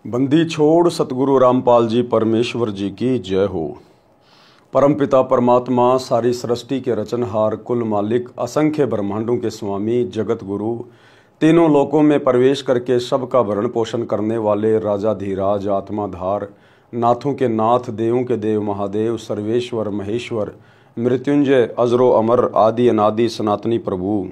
बंदी छोड़ सतगुरु रामपाल जी परमेश्वर जी की जय हो। परमपिता परमात्मा सारी सृष्टि के रचनहार, कुल मालिक, असंख्य ब्रह्मांडों के स्वामी, जगत गुरु, तीनों लोकों में प्रवेश करके सबका भरण पोषण करने वाले राजाधीराज, आत्माधार, नाथों के नाथ, देवों के देव, महादेव, सर्वेश्वर, महेश्वर, मृत्युंजय, अजरो अमर, आदि अनादि सनातनी प्रभु,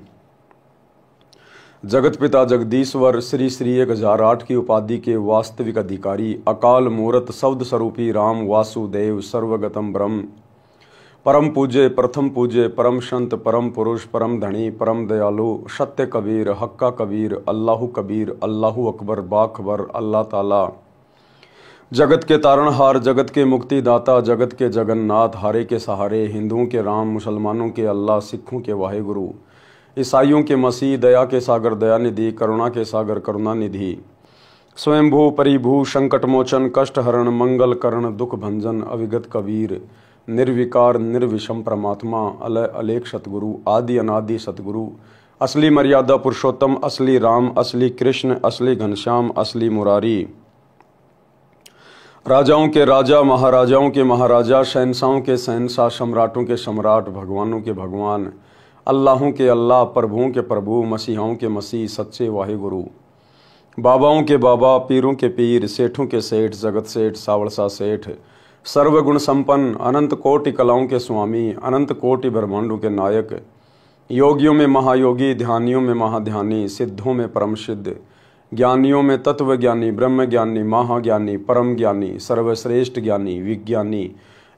जगत पिता जगदीश्वर, श्री श्री 1008 की उपाधि के वास्तविक अधिकारी, अकाल मूर्त, शब्द स्वरूपी राम वासुदेव, सर्वगतम ब्रह्म, परम पूज्य, प्रथम पूज्य, परम संत, परम पुरुष, परम धनी, परम दयालु, सत्य कबीर, हक्का कबीर, अल्लाहु कबीर, अल्लाहु अकबर, बाखबर, अल्लाह ताला, जगत के तारणहार, जगत के मुक्तिदाता, जगत के जगन्नाथ, हारे के सहारे, हिंदुओं के राम, मुसलमानों के अल्लाह, सिखों के वाहेगुरु, ईसाइयों के मसीह, दया के सागर दयानिधि, करुणा के सागर करुणानिधि, स्वयंभू परिभू, संकट मोचन, कष्ट हरण, मंगल करण, दुख भंजन, अविगत कबीर, निर्विकार निर्विषम परमात्मा, अलय अलेख सतगुरु, आदि अनादि सतगुरु, असली मर्यादा पुरुषोत्तम, असली राम, असली कृष्ण, असली घनश्याम, असली मुरारी, राजाओं के राजा, महाराजाओं के महाराजा, शहंशाहों के शहंशाह, सम्राटों के सम्राट, भगवानों के भगवान, अल्लाहों के अल्लाह, प्रभुओं के प्रभु, मसीहाओं के मसीह, सच्चे वाहिगुरु, बाबाओं के बाबा, पीरों के पीर, सेठों के सेठ, जगत सेठ, सावड़सा सेठ, सर्वगुण संपन्न, अनंत कोटि कलाओं के स्वामी, अनंत कोटि ब्रह्मांडों के नायक, योगियों में महायोगी, ध्यानियों में महाध्यानी, सिद्धों में परम सिद्ध, ज्ञानियों में तत्व ज्ञानी, ब्रह्म ज्ञानी, महाज्ञानी, परम ज्ञानी, सर्वश्रेष्ठ ज्ञानी, विज्ञानी,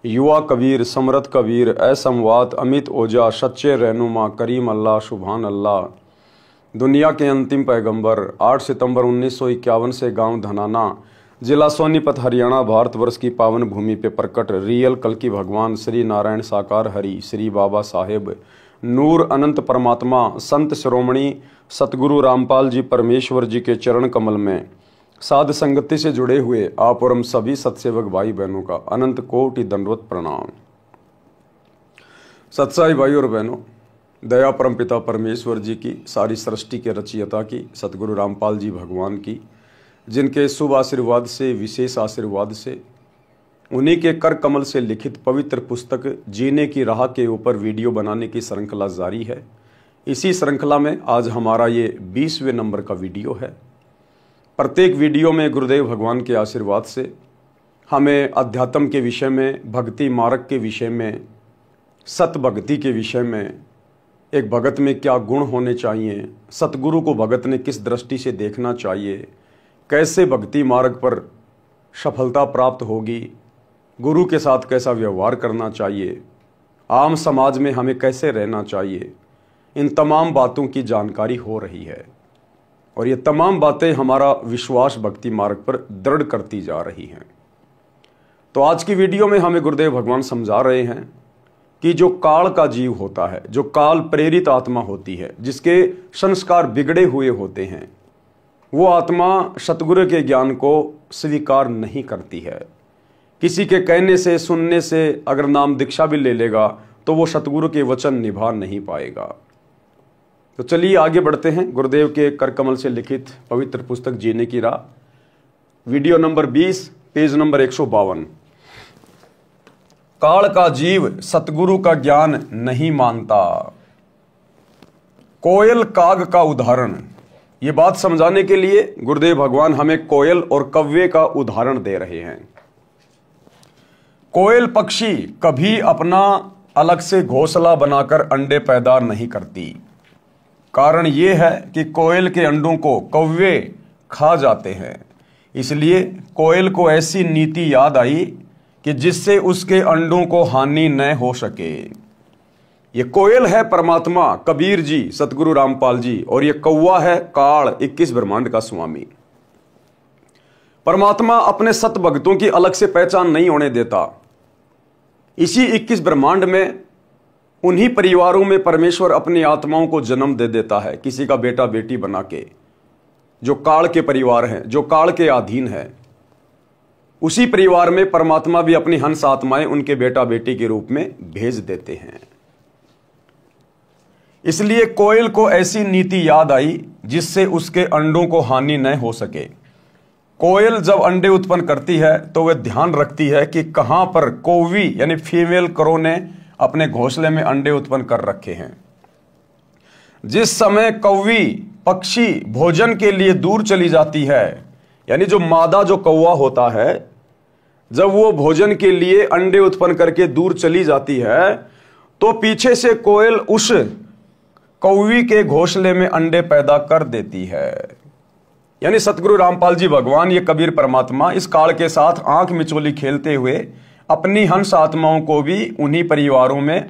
युवा कबीर, समरथ कबीर, असमवात, अमित ओजा, सच्चे रहनुमा, करीम अल्लाह, सुभान अल्लाह, दुनिया के अंतिम पैगंबर, 8 सितंबर 1951 से गांव धनाना, जिला सोनीपत, हरियाणा, भारतवर्ष की पावन भूमि पे प्रकट रियल कल की भगवान श्री नारायण साकार हरि, श्री बाबा साहेब, नूर अनंत परमात्मा, संत शिरोमणि सतगुरु रामपाल जी परमेश्वर जी के चरण कमल में साध संगति से जुड़े हुए आप और हम सभी सत्सेवक भाई बहनों का अनंत कोटि दंडवत प्रणाम। सत्साई भाई और बहनों, दया परम पिता परमेश्वर जी की, सारी सृष्टि के रचयिता की, सतगुरु रामपाल जी भगवान की, जिनके शुभ आशीर्वाद से, विशेष आशीर्वाद से, उन्हीं के कर कमल से लिखित पवित्र पुस्तक जीने की राह के ऊपर वीडियो बनाने की श्रृंखला जारी है। इसी श्रृंखला में आज हमारा ये 20वें नंबर का वीडियो है। प्रत्येक वीडियो में गुरुदेव भगवान के आशीर्वाद से हमें अध्यात्म के विषय में, भक्ति मार्ग के विषय में, सत भक्ति के विषय में, एक भगत में क्या गुण होने चाहिए, सतगुरु को भगत ने किस दृष्टि से देखना चाहिए, कैसे भक्ति मार्ग पर सफलता प्राप्त होगी, गुरु के साथ कैसा व्यवहार करना चाहिए, आम समाज में हमें कैसे रहना चाहिए, इन तमाम बातों की जानकारी हो रही है और ये तमाम बातें हमारा विश्वास भक्ति मार्ग पर दृढ़ करती जा रही हैं। तो आज की वीडियो में हमें गुरुदेव भगवान समझा रहे हैं कि जो काल का जीव होता है, जो काल प्रेरित आत्मा होती है, जिसके संस्कार बिगड़े हुए होते हैं, वो आत्मा सतगुरु के ज्ञान को स्वीकार नहीं करती है। किसी के कहने से, सुनने से अगर नाम दीक्षा भी ले लेगा तो वो सतगुरु के वचन निभा नहीं पाएगा। तो चलिए आगे बढ़ते हैं गुरुदेव के कर कमल से लिखित पवित्र पुस्तक जीने की राह, वीडियो नंबर 20, पेज नंबर 152। काल का जीव सतगुरु का ज्ञान नहीं मानता। कोयल काग का उदाहरण, ये बात समझाने के लिए गुरुदेव भगवान हमें कोयल और कव्वे का उदाहरण दे रहे हैं। कोयल पक्षी कभी अपना अलग से घोंसला बनाकर अंडे पैदा नहीं करती। कारण ये है कि कोयल के अंडों को कौवे खा जाते हैं। इसलिए कोयल को ऐसी नीति याद आई कि जिससे उसके अंडों को हानि न हो सके। ये कोयल है परमात्मा कबीर जी, सतगुरु रामपाल जी, और ये कौवा है काल, 21 ब्रह्मांड का स्वामी। परमात्मा अपने सत भक्तों की अलग से पहचान नहीं होने देता। इसी 21 ब्रह्मांड में, उन्हीं परिवारों में परमेश्वर अपनी आत्माओं को जन्म दे देता है, किसी का बेटा बेटी बना के, जो काल के परिवार हैं, जो काल के अधीन है। उसी परिवार में परमात्मा भी अपनी हंस आत्माएं उनके बेटा बेटी के रूप में भेज देते हैं। इसलिए कोयल को ऐसी नीति याद आई जिससे उसके अंडों को हानि न हो सके। कोयल जब अंडे उत्पन्न करती है तो वह ध्यान रखती है कि कहां पर कौवी यानी फीमेल क्रो ने अपने घोंसले में अंडे उत्पन्न कर रखे हैं। जिस समय कौवी पक्षी भोजन के लिए दूर चली जाती है, यानी जो मादा जो कौवा होता है, जब वो भोजन के लिए अंडे उत्पन्न करके दूर चली जाती है तो पीछे से कोयल उस कौवी के घोंसले में अंडे पैदा कर देती है। यानी सतगुरु रामपाल जी भगवान, ये कबीर परमात्मा इस काल के साथ आंख मिचोली खेलते हुए अपनी हंस आत्माओं को भी उन्हीं परिवारों में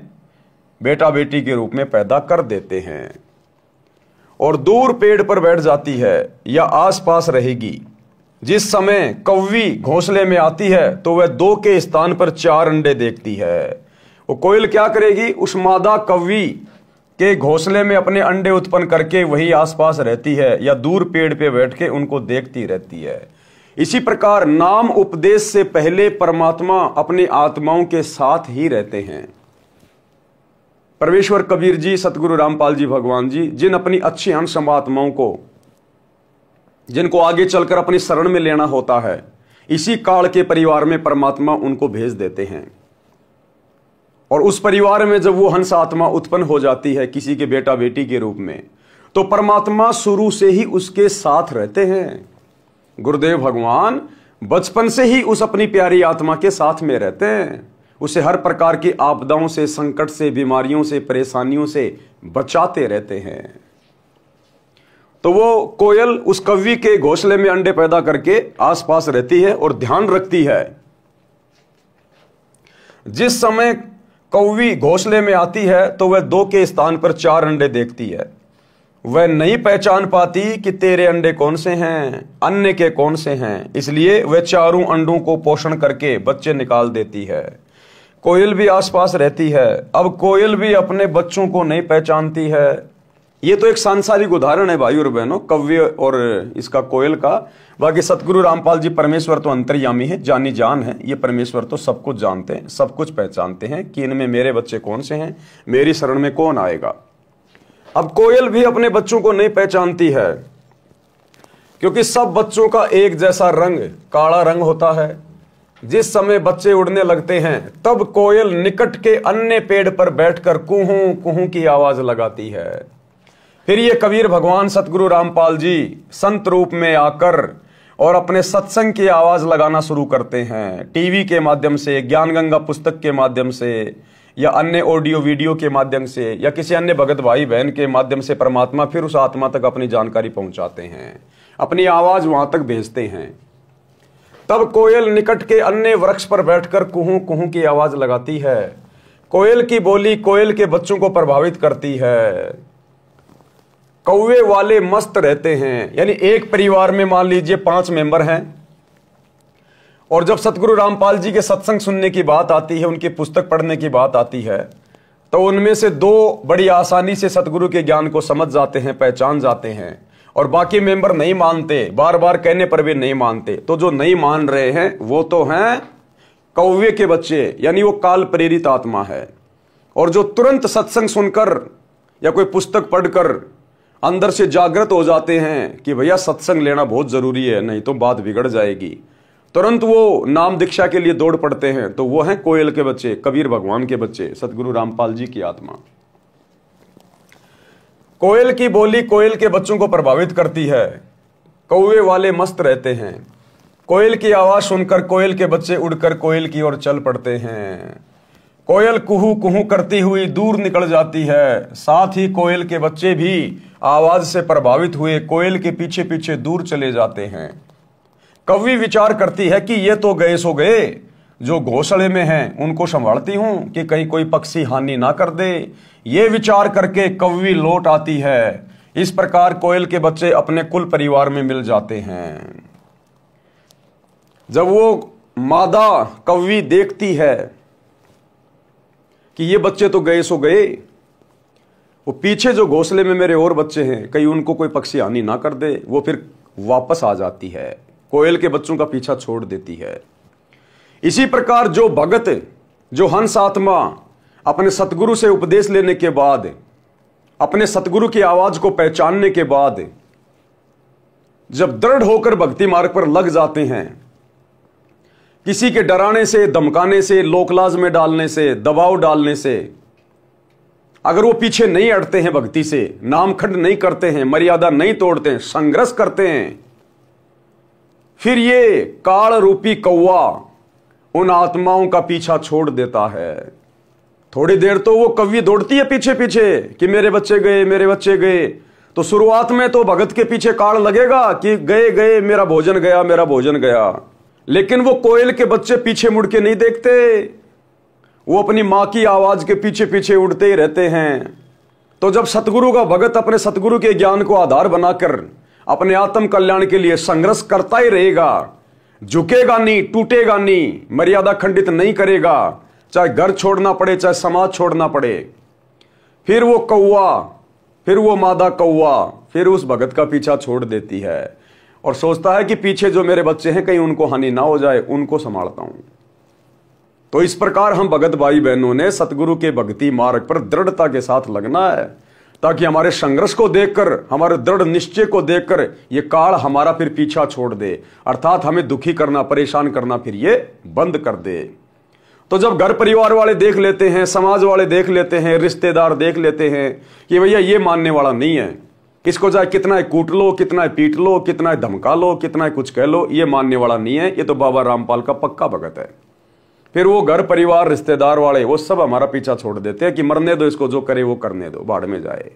बेटा बेटी के रूप में पैदा कर देते हैं और दूर पेड़ पर बैठ जाती है या आसपास रहेगी। जिस समय कौवी घोंसले में आती है तो वह 2 के स्थान पर 4 अंडे देखती है। वो कोयल क्या करेगी, उस मादा कौवी के घोंसले में अपने अंडे उत्पन्न करके वही आसपास रहती है या दूर पेड़ पे बैठ के उनको देखती रहती है। इसी प्रकार नाम उपदेश से पहले परमात्मा अपनी आत्माओं के साथ ही रहते हैं। परमेश्वर कबीर जी, सतगुरु रामपाल जी भगवान जी, जिन अपनी अच्छी अंश आत्माओं को, जिनको आगे चलकर अपनी शरण में लेना होता है, इसी काल के परिवार में परमात्मा उनको भेज देते हैं। और उस परिवार में जब वो हंस आत्मा उत्पन्न हो जाती है किसी के बेटा बेटी के रूप में, तो परमात्मा शुरू से ही उसके साथ रहते हैं। गुरुदेव भगवान बचपन से ही उस अपनी प्यारी आत्मा के साथ में रहते हैं, उसे हर प्रकार की आपदाओं से, संकट से, बीमारियों से, परेशानियों से बचाते रहते हैं। तो वो कोयल उस कौवी के घोंसले में अंडे पैदा करके आसपास रहती है और ध्यान रखती है। जिस समय कौवी घोंसले में आती है तो वह 2 के स्थान पर 4 अंडे देखती है। वह नहीं पहचान पाती कि तेरे अंडे कौन से हैं, अन्य के कौन से हैं, इसलिए वह चारों अंडों को पोषण करके बच्चे निकाल देती है। कोयल भी आसपास रहती है। अब कोयल भी अपने बच्चों को नहीं पहचानती है। ये तो एक सांसारिक उदाहरण है भाई और बहनों, कौवे और इसका कोयल का। बाकी सतगुरु रामपाल जी परमेश्वर तो अंतर्यामी है, जानी जान है। ये परमेश्वर तो सब कुछ जानते हैं, सब कुछ पहचानते हैं कि इनमें मेरे बच्चे कौन से हैं, मेरी शरण में कौन आएगा। अब कोयल भी अपने बच्चों को नहीं पहचानती है, क्योंकि सब बच्चों का एक जैसा रंग, काला रंग होता है। जिस समय बच्चे उड़ने लगते हैं तब कोयल निकट के अन्य पेड़ पर बैठकर कुहू कुहू की आवाज लगाती है। फिर ये कबीर भगवान सतगुरु रामपाल जी संत रूप में आकर और अपने सत्संग की आवाज लगाना शुरू करते हैं। टीवी के माध्यम से, ज्ञान गंगा पुस्तक के माध्यम से, या अन्य ऑडियो वीडियो के माध्यम से, या किसी अन्य भगत भाई बहन के माध्यम से परमात्मा फिर उस आत्मा तक अपनी जानकारी पहुंचाते हैं, अपनी आवाज वहां तक भेजते हैं। तब कोयल निकट के अन्य वृक्ष पर बैठकर कुहू कुहू की आवाज लगाती है। कोयल की बोली कोयल के बच्चों को प्रभावित करती है। कौवे वाले मस्त रहते हैं। यानी एक परिवार में मान लीजिए 5 मेंबर हैं, और जब सतगुरु रामपाल जी के सत्संग सुनने की बात आती है, उनकी पुस्तक पढ़ने की बात आती है, तो उनमें से 2 बड़ी आसानी से सतगुरु के ज्ञान को समझ जाते हैं, पहचान जाते हैं, और बाकी मेंबर नहीं मानते, बार बार कहने पर भी नहीं मानते। तो जो नहीं मान रहे हैं वो तो हैं कौवे के बच्चे, यानी वो काल प्रेरित आत्मा है। और जो तुरंत सत्संग सुनकर या कोई पुस्तक पढ़कर अंदर से जागृत हो जाते हैं कि भैया सत्संग लेना बहुत जरूरी है, नहीं तो बात बिगड़ जाएगी, तुरंत वो नाम दीक्षा के लिए दौड़ पड़ते हैं। तो वो हैं कोयल के बच्चे, कबीर भगवान के बच्चे, सतगुरु रामपाल जी की आत्मा। कोयल की बोली कोयल के बच्चों को प्रभावित करती है। कौवे वाले मस्त रहते हैं। कोयल की आवाज सुनकर कोयल के बच्चे उड़कर कोयल की ओर चल पड़ते हैं। कोयल कुहू कुहू करती हुई दूर निकल जाती है। साथ ही कोयल के बच्चे भी आवाज से प्रभावित हुए कोयल के पीछे पीछे दूर चले जाते हैं। कौवी विचार करती है कि ये तो गए सो गए, जो घोंसले में हैं उनको संभालती हूं कि कहीं कोई पक्षी हानि ना कर दे। ये विचार करके कौवी लौट आती है। इस प्रकार कोयल के बच्चे अपने कुल परिवार में मिल जाते हैं। जब वो मादा कौवी देखती है कि ये बच्चे तो गए सो गए, वो पीछे जो घोंसले में मेरे और बच्चे हैं कहीं उनको कोई पक्षी हानि ना कर दे, वो फिर वापस आ जाती है, कोयल के बच्चों का पीछा छोड़ देती है। इसी प्रकार जो भगत, जो हंस आत्मा अपने सतगुरु से उपदेश लेने के बाद, अपने सतगुरु की आवाज को पहचानने के बाद जब दृढ़ होकर भक्ति मार्ग पर लग जाते हैं, किसी के डराने से, धमकाने से, लोकलाज में डालने से, दबाव डालने से अगर वो पीछे नहीं हटते हैं, भक्ति से नामखंड नहीं करते हैं, मर्यादा नहीं तोड़ते हैं, संघर्ष करते हैं, फिर ये काल रूपी कौवा उन आत्माओं का पीछा छोड़ देता है। थोड़ी देर तो वो कौवी दौड़ती है पीछे पीछे कि मेरे बच्चे गए, मेरे बच्चे गए। तो शुरुआत में तो भगत के पीछे काल लगेगा कि गए गए, मेरा भोजन गया, मेरा भोजन गया। लेकिन वो कोयल के बच्चे पीछे मुड़ के नहीं देखते, वो अपनी मां की आवाज के पीछे पीछे उड़ते ही रहते हैं। तो जब सतगुरु का भगत अपने सतगुरु के ज्ञान को आधार बनाकर अपने आत्म कल्याण के लिए संघर्ष करता ही रहेगा, झुकेगा नहीं, टूटेगा नहीं, मर्यादा खंडित नहीं करेगा, चाहे घर छोड़ना पड़े, चाहे समाज छोड़ना पड़े, फिर वो कौवा, फिर वो मादा कौवा फिर उस भगत का पीछा छोड़ देती है और सोचता है कि पीछे जो मेरे बच्चे हैं कहीं उनको हानि ना हो जाए, उनको संभालता हूं। तो इस प्रकार हम भगत भाई बहनों ने सतगुरु के भक्ति मार्ग पर दृढ़ता के साथ लगना है, ताकि हमारे संघर्ष को देखकर, हमारे दृढ़ निश्चय को देखकर ये काल हमारा फिर पीछा छोड़ दे, अर्थात हमें दुखी करना, परेशान करना फिर ये बंद कर दे। तो जब घर परिवार वाले देख लेते हैं, समाज वाले देख लेते हैं, रिश्तेदार देख लेते हैं कि भैया ये मानने वाला नहीं है, इसको चाहे कितना कूट लो, कितना पीट लो, कितना धमका लो, कितना कुछ कह लो, ये मानने वाला नहीं है, ये तो बाबा रामपाल का पक्का भगत है, फिर वो घर परिवार रिश्तेदार वाले वो सब हमारा पीछा छोड़ देते हैं कि मरने दो इसको, जो करे वो करने दो, बाढ़ में जाए।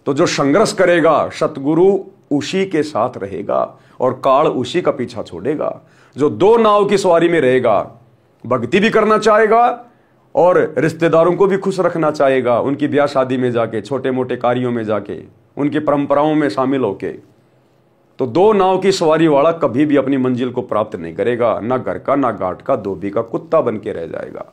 तो जो संघर्ष करेगा सतगुरु उसी के साथ रहेगा और काल उसी का पीछा छोड़ेगा। जो दो नाव की सवारी में रहेगा, भक्ति भी करना चाहेगा और रिश्तेदारों को भी खुश रखना चाहेगा, उनकी ब्याह शादी में जाके, छोटे मोटे कार्यों में जाके, उनकी परंपराओं में शामिल होके, तो दो नाव की सवारी वाला कभी भी अपनी मंजिल को प्राप्त नहीं करेगा, ना घर का, ना घाट का, धोबी का कुत्ता बन के रह जाएगा।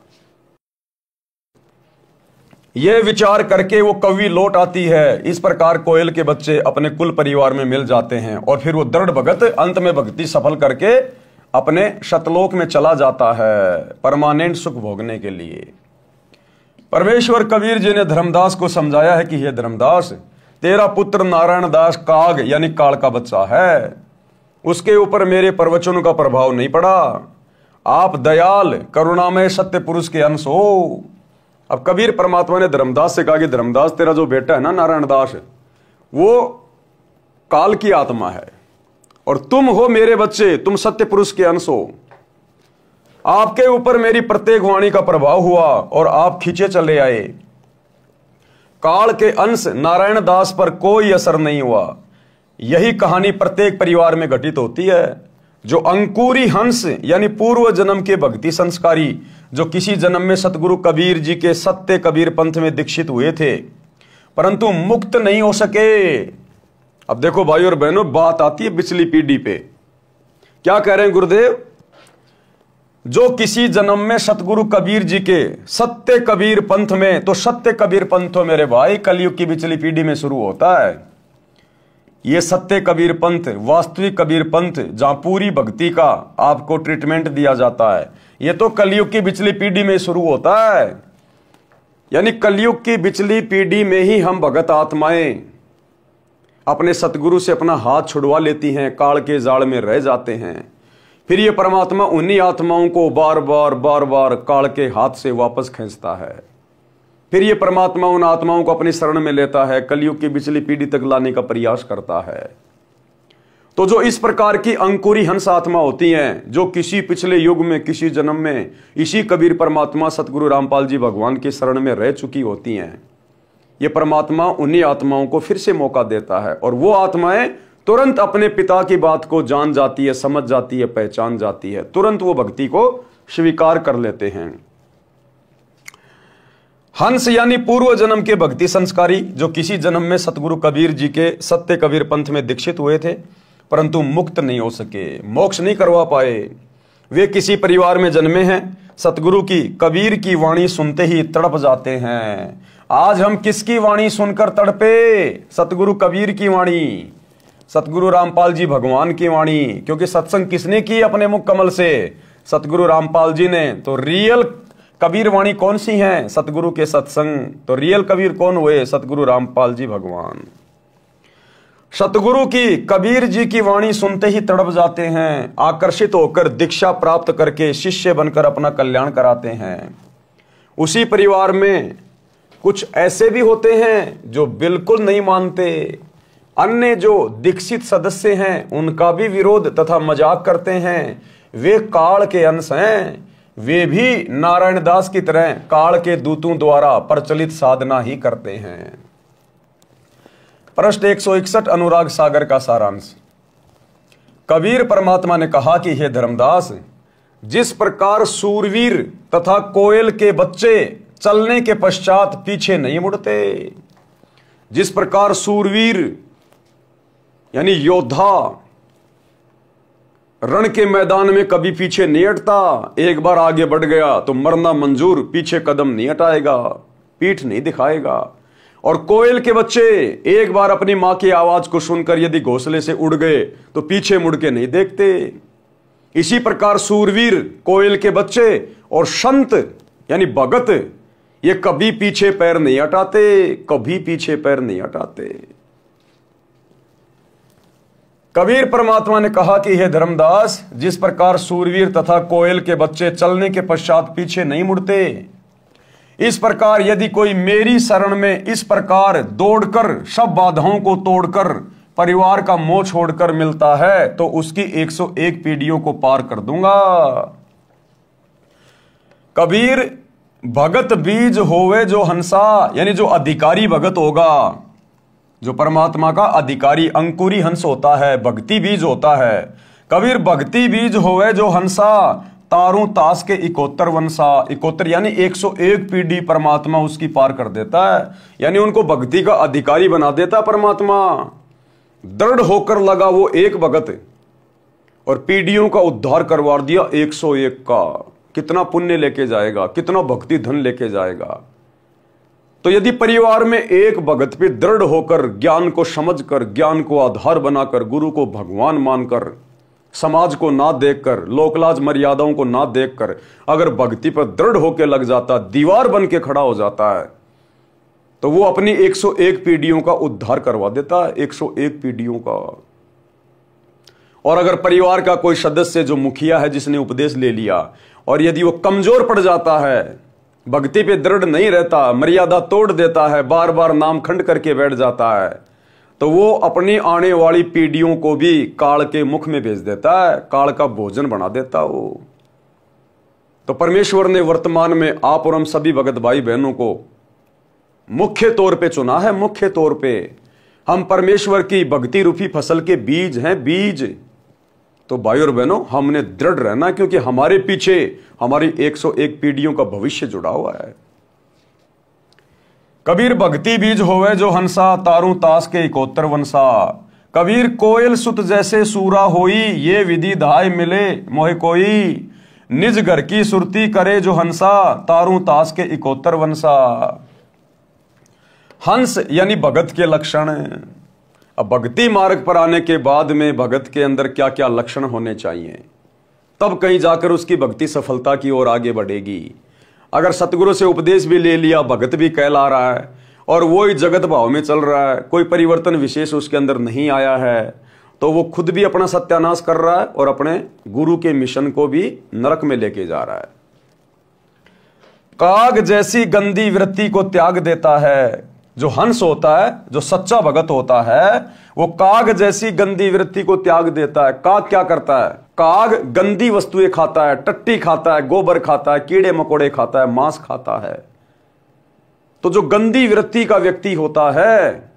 यह विचार करके वो कवि लौट आती है। इस प्रकार कोयल के बच्चे अपने कुल परिवार में मिल जाते हैं और फिर वो दृढ़ भगत अंत में भक्ति सफल करके अपने शतलोक में चला जाता है परमानेंट सुख भोगने के लिए। परमेश्वर कबीर जी ने धर्मदास को समझाया है कि हे धर्मदास, तेरा पुत्र नारायण दास काग यानी काल का बच्चा है, उसके ऊपर मेरे प्रवचनों का प्रभाव नहीं पड़ा। आप दयाल करुणामय सत्य पुरुष के अंश हो। अब कबीर परमात्मा ने धर्मदास से कहा कि धर्मदास, तेरा जो बेटा है ना नारायण दास, वो काल की आत्मा है और तुम हो मेरे बच्चे, तुम सत्य पुरुष के अंश हो। आपके ऊपर मेरी प्रत्येक वाणी का प्रभाव हुआ और आप खींचे चले आए। काल के अंश नारायण दास पर कोई असर नहीं हुआ। यही कहानी प्रत्येक परिवार में घटित होती है। जो अंकुरी हंस यानी पूर्व जन्म के भक्ति संस्कारी, जो किसी जन्म में सतगुरु कबीर जी के सत्य कबीर पंथ में दीक्षित हुए थे परंतु मुक्त नहीं हो सके। अब देखो भाई और बहनों, बात आती है पिछली पीढ़ी पे। क्या कह रहे हैं गुरुदेव? जो किसी जन्म में सतगुरु कबीर जी के सत्य कबीर पंथ में, तो सत्य कबीर पंथ तो मेरे भाई कलयुग की पिछली पीढ़ी में शुरू होता है। ये सत्य कबीर पंथ, वास्तविक कबीर पंथ, जहां पूरी भक्ति का आपको ट्रीटमेंट दिया जाता है, ये तो कलयुग की पिछली पीढ़ी में शुरू होता है। यानी कलयुग की पिछली पीढ़ी में ही हम भगत आत्माएं अपने सतगुरु से अपना हाथ छुड़वा लेती हैं, काल के जाल में रह जाते हैं। फिर ये परमात्मा उन्हीं आत्माओं को बार बार काल के हाथ से वापस खींचता है। फिर ये परमात्मा उन आत्माओं को अपनी शरण में लेता है, कलयुग की पिछली पीढ़ी तक लाने का प्रयास करता है। तो जो इस प्रकार की अंकुरी हंस आत्मा होती हैं, जो किसी पिछले युग में, किसी जन्म में इसी कबीर परमात्मा सतगुरु रामपाल जी भगवान की शरण में रह चुकी होती हैं, ये परमात्मा उन्हीं आत्माओं को फिर से मौका देता है और वो आत्माएं तुरंत अपने पिता की बात को जान जाती है, समझ जाती है, पहचान जाती है, तुरंत वो भक्ति को स्वीकार कर लेते हैं। हंस यानी पूर्व जन्म के भक्ति संस्कारी, जो किसी जन्म में सतगुरु कबीर जी के सत्य कबीर पंथ में दीक्षित हुए थे परंतु मुक्त नहीं हो सके, मोक्ष नहीं करवा पाए। वे किसी परिवार में जन्मे हैं, सतगुरु की कबीर की वाणी सुनते ही तड़प जाते हैं। आज हम किसकी वाणी सुनकर तड़पे? सतगुरु कबीर की वाणी, सतगुरु रामपाल जी भगवान की वाणी। क्योंकि सत्संग किसने की अपने मुख कमल से? सतगुरु रामपाल जी ने। तो रियल कबीर वाणी कौन सी है? सतगुरु के सत्संग। तो रियल कबीर कौन हुए? सतगुरु रामपाल जी भगवान। सतगुरु की, कबीर जी की वाणी सुनते ही तड़प जाते हैं, आकर्षित होकर दीक्षा प्राप्त करके शिष्य बनकर अपना कल्याण कराते हैं। उसी परिवार में कुछ ऐसे भी होते हैं जो बिल्कुल नहीं मानते, अन्य जो दीक्षित सदस्य हैं उनका भी विरोध तथा मजाक करते हैं। वे काल के अंश हैं, वे भी नारायण दास की तरह काल के दूतों द्वारा प्रचलित साधना ही करते हैं। पृष्ठ 161 अनुराग सागर का सारांश। कबीर परमात्मा ने कहा कि हे धर्मदास, जिस प्रकार सूरवीर तथा कोयल के बच्चे चलने के पश्चात पीछे नहीं मुड़ते, जिस प्रकार सूरवीर यानी योद्धा रण के मैदान में कभी पीछे नहीं हटता, एक बार आगे बढ़ गया तो मरना मंजूर, पीछे कदम नहीं हटाएगा, पीठ नहीं दिखाएगा। और कोयल के बच्चे एक बार अपनी मां की आवाज को सुनकर यदि घोंसले से उड़ गए तो पीछे मुड़ के नहीं देखते। इसी प्रकार सूरवीर, कोयल के बच्चे और संत यानी भगत, ये कभी पीछे पैर नहीं हटाते, कभी पीछे पैर नहीं हटाते। कबीर परमात्मा ने कहा कि हे धर्मदास, जिस प्रकार सूरवीर तथा कोयल के बच्चे चलने के पश्चात पीछे नहीं मुड़ते, इस प्रकार यदि कोई मेरी शरण में इस प्रकार दौड़कर सब बाधाओं को तोड़कर परिवार का मोह छोड़कर मिलता है तो उसकी 101 पीढ़ियों को पार कर दूंगा। कबीर, भगत बीज होवे जो हंसा, यानी जो अधिकारी भगत होगा, जो परमात्मा का अधिकारी अंकुरी हंस होता है, भक्ति बीज होता है। कबीर, भक्ति बीज होवे जो हंसा, तारू तास के 71 वंशा, 71 यानी 101 पीढ़ी परमात्मा उसकी पार कर देता है, यानी उनको भक्ति का अधिकारी बना देता परमात्मा। दृढ़ होकर लगा वो एक भगत और पीढ़ियों का उद्धार करवा दिया 101 का। कितना पुण्य लेके जाएगा, कितना भक्ति धन लेके जाएगा। तो यदि परिवार में एक भगत पे दृढ़ होकर ज्ञान को समझकर, ज्ञान को आधार बनाकर, गुरु को भगवान मानकर, समाज को ना देखकर, लोकलाज मर्यादाओं को ना देखकर अगर भक्ति पर दृढ़ होकर लग जाता, दीवार बन के खड़ा हो जाता है, तो वो अपनी 101 पीढ़ियों का उद्धार करवा देता है, 101 पीढ़ियों का। और अगर परिवार का कोई सदस्य जो मुखिया है, जिसने उपदेश ले लिया, और यदि वो कमजोर पड़ जाता है, भक्ति पे दृढ़ नहीं रहता, मर्यादा तोड़ देता है, बार बार नाम खंड करके बैठ जाता है, तो वो अपनी आने वाली पीढ़ियों को भी काल के मुख में भेज देता है, काल का भोजन बना देता वो। तो परमेश्वर ने वर्तमान में आप और हम सभी भगत भाई बहनों को मुख्य तौर पे चुना है। मुख्य तौर पे हम परमेश्वर की भक्ति रूपी फसल के बीज हैं, बीज। तो भाई और बहनों, हमने दृढ़ रहना, क्योंकि हमारे पीछे हमारी 101 पीढ़ियों का भविष्य जुड़ा हुआ है। कबीर, भक्ति बीज होवे जो हंसा, तारू तास के 71 वंशा। कबीर, कोयल सुत जैसे सूरा होई, ये विधि धाय मिले मोहे कोई। निज घर की सुरती करे जो हंसा, तारू तास के 71 वंशा। हंस यानी भगत के लक्षण। अब भक्ति मार्ग पर आने के बाद में भगत के अंदर क्या क्या लक्षण होने चाहिए, तब कहीं जाकर उसकी भक्ति सफलता की ओर आगे बढ़ेगी। अगर सतगुरु से उपदेश भी ले लिया, भगत भी कहला रहा है और वो ही जगत भाव में चल रहा है, कोई परिवर्तन विशेष उसके अंदर नहीं आया है, तो वो खुद भी अपना सत्यानाश कर रहा है और अपने गुरु के मिशन को भी नरक में लेके जा रहा है। काग जैसी गंदी वृत्ति को त्याग देता है। जो हंस होता है, जो सच्चा भगत होता है, वो काग जैसी गंदी वृत्ति को त्याग देता है। काग क्या करता है? काग गंदी वस्तुएं खाता है, टट्टी खाता है, गोबर खाता है, कीड़े मकोड़े खाता है, मांस खाता है। तो जो गंदी वृत्ति का व्यक्ति होता है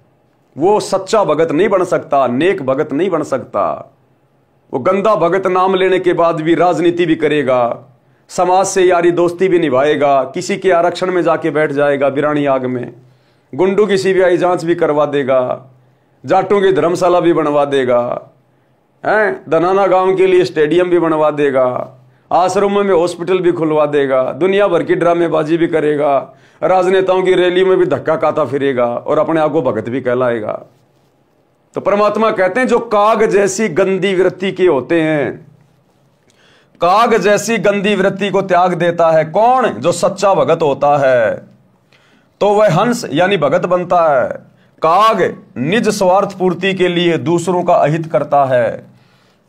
वो सच्चा भगत नहीं बन सकता, नेक भगत नहीं बन सकता। वो गंदा भगत नाम लेने के बाद भी राजनीति भी करेगा, समाज से यारी दोस्ती भी निभाएगा, किसी के आरक्षण में जाके बैठ जाएगा बिरानी आग में, गुंडों की सीबीआई जांच भी करवा देगा, जाटों की धर्मशाला भी बनवा देगा, हैं दनाना गांव के लिए स्टेडियम भी बनवा देगा, आश्रमों में हॉस्पिटल भी खुलवा देगा, दुनिया भर की ड्रामेबाजी भी करेगा, राजनेताओं की रैली में भी धक्का खाता फिरेगा और अपने आप को भगत भी कहलाएगा। तो परमात्मा कहते हैं जो काग जैसी गंदी वृत्ति के होते हैं, काग जैसी गंदी वृत्ति को त्याग देता है कौन? जो सच्चा भगत होता है। तो वह हंस यानी भगत बनता है। काग निज स्वार्थ पूर्ति के लिए दूसरों का अहित करता है।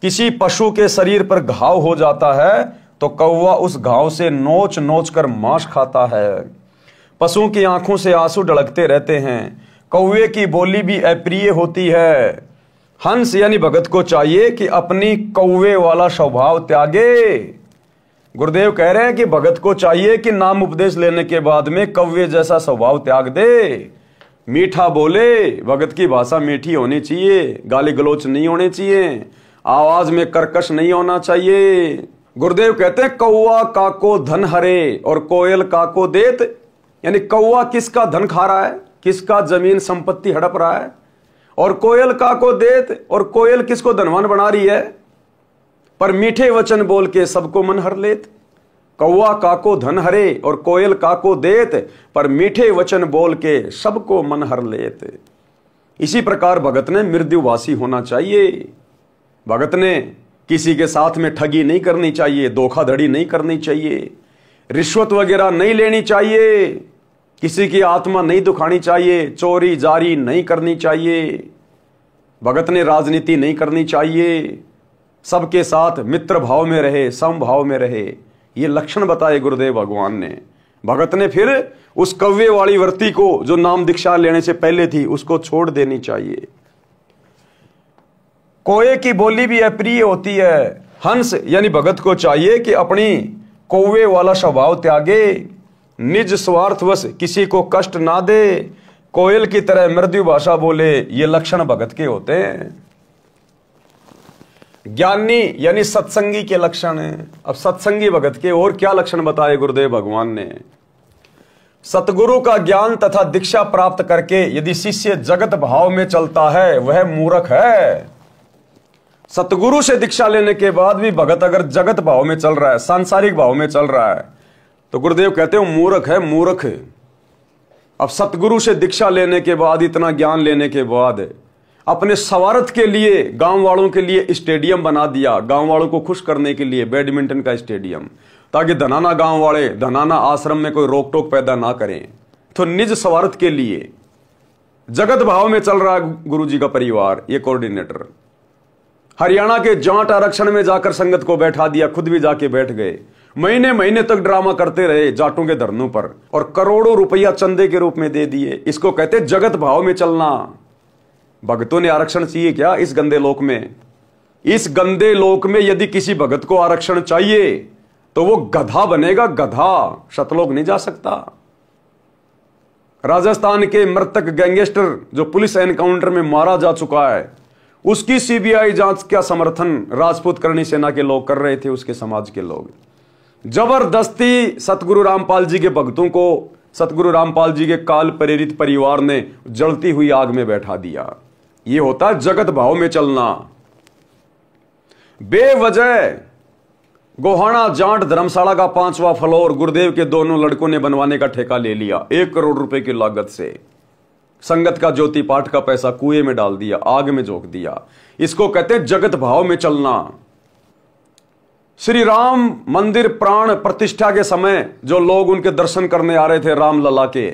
किसी पशु के शरीर पर घाव हो जाता है तो कौवा उस घाव से नोच नोच कर मांस खाता है। पशुओं की आंखों से आंसू ढलकते रहते हैं, कौवे की बोली भी अप्रिय होती है। हंस यानी भगत को चाहिए कि अपनी कौवे वाला स्वभाव त्यागे। गुरुदेव कह रहे हैं कि भगत को चाहिए कि नाम उपदेश लेने के बाद में कौवे जैसा स्वभाव त्याग दे, मीठा बोले। भगत की भाषा मीठी होनी चाहिए, गाली गलोच नहीं होने चाहिए, आवाज में कर्कश नहीं होना चाहिए। गुरुदेव कहते हैं कौवा काको धन हरे और कोयल काको देत, यानी कौवा किसका धन खा रहा है, किसका जमीन संपत्ति हड़प रहा है, और कोयल काको देत, और कोयल किसको धनवान बना रही है, पर मीठे वचन बोल के सबको मन हर लेत। कौवा काको धन हरे और कोयल काको देत, पर मीठे वचन बोल के सबको मन हर लेत। इसी प्रकार भगत ने मृदुभाषी होना चाहिए। भगत ने किसी के साथ में ठगी नहीं करनी चाहिए, धोखाधड़ी नहीं करनी चाहिए, रिश्वत वगैरह नहीं लेनी चाहिए, किसी की आत्मा नहीं दुखानी चाहिए, चोरी जारी नहीं करनी चाहिए। भगत ने राजनीति नहीं करनी चाहिए, सबके साथ मित्र भाव में रहे, समभाव में रहे। ये लक्षण बताए गुरुदेव भगवान ने। भगत ने फिर उस कव्य वाली वृत्ति को जो नाम दीक्षा लेने से पहले थी उसको छोड़ देनी चाहिए। कोए की बोली भी अप्रिय होती है। हंस यानी भगत को चाहिए कि अपनी कौवे वाला स्वभाव त्यागे, निज स्वार्थवश किसी को कष्ट ना दे, कोयल की तरह मृदु भाषा बोले। ये लक्षण भगत के होते हैं। ज्ञानी यानी सत्संगी के लक्षण हैं। अब सत्संगी भगत के और क्या लक्षण बताए गुरुदेव भगवान ने। सतगुरु का ज्ञान तथा दीक्षा प्राप्त करके यदि शिष्य जगत भाव में चलता है वह मूर्ख है। सतगुरु से दीक्षा लेने के बाद भी भगत अगर जगत भाव में चल रहा है, सांसारिक भाव में चल रहा है, तो गुरुदेव कहते हो मूर्ख है, मूर्ख। अब सतगुरु से दीक्षा लेने के बाद, इतना ज्ञान लेने के बाद अपने स्वार्थ के लिए गांव वालों के लिए स्टेडियम बना दिया, गांव वालों को खुश करने के लिए बैडमिंटन का स्टेडियम, ताकि धनाना गांव वाले धनाना आश्रम में कोई रोक टोक पैदा ना करें। तो निज स्वार्थ के लिए जगत भाव में चल रहा है गुरु जी का परिवार। ये कोऑर्डिनेटर हरियाणा के जाट आरक्षण में जाकर संगत को बैठा दिया, खुद भी जाके बैठ गए, महीने महीने तक ड्रामा करते रहे जाटों के धरनों पर, और करोड़ों रुपया चंदे के रूप में दे दिए। इसको कहते जगत भाव में चलना। भगतों ने आरक्षण चाहिए क्या इस गंदे लोक में? इस गंदे लोक में यदि किसी भगत को आरक्षण चाहिए तो वो गधा बनेगा, गधा। सतलोक नहीं जा सकता। राजस्थान के मृतक गैंगस्टर जो पुलिस एनकाउंटर में मारा जा चुका है, उसकी सीबीआई जांच का समर्थन राजपूत करणी सेना के लोग कर रहे थे, उसके समाज के लोग। जबरदस्ती सतगुरु रामपाल जी के भक्तों को सतगुरु रामपाल जी के काल प्रेरित परिवार ने जलती हुई आग में बैठा दिया। ये होता है जगत भाव में चलना। बेवजह गोहाना जाट धर्मशाला का 5वां फ्लोर गुरुदेव के दोनों लड़कों ने बनवाने का ठेका ले लिया 1 करोड़ रुपए की लागत से। संगत का ज्योति पाठ का पैसा कुएं में डाल दिया, आग में झोंक दिया। इसको कहते हैं जगत भाव में चलना। श्री राम मंदिर प्राण प्रतिष्ठा के समय जो लोग उनके दर्शन करने आ रहे थे रामलला के,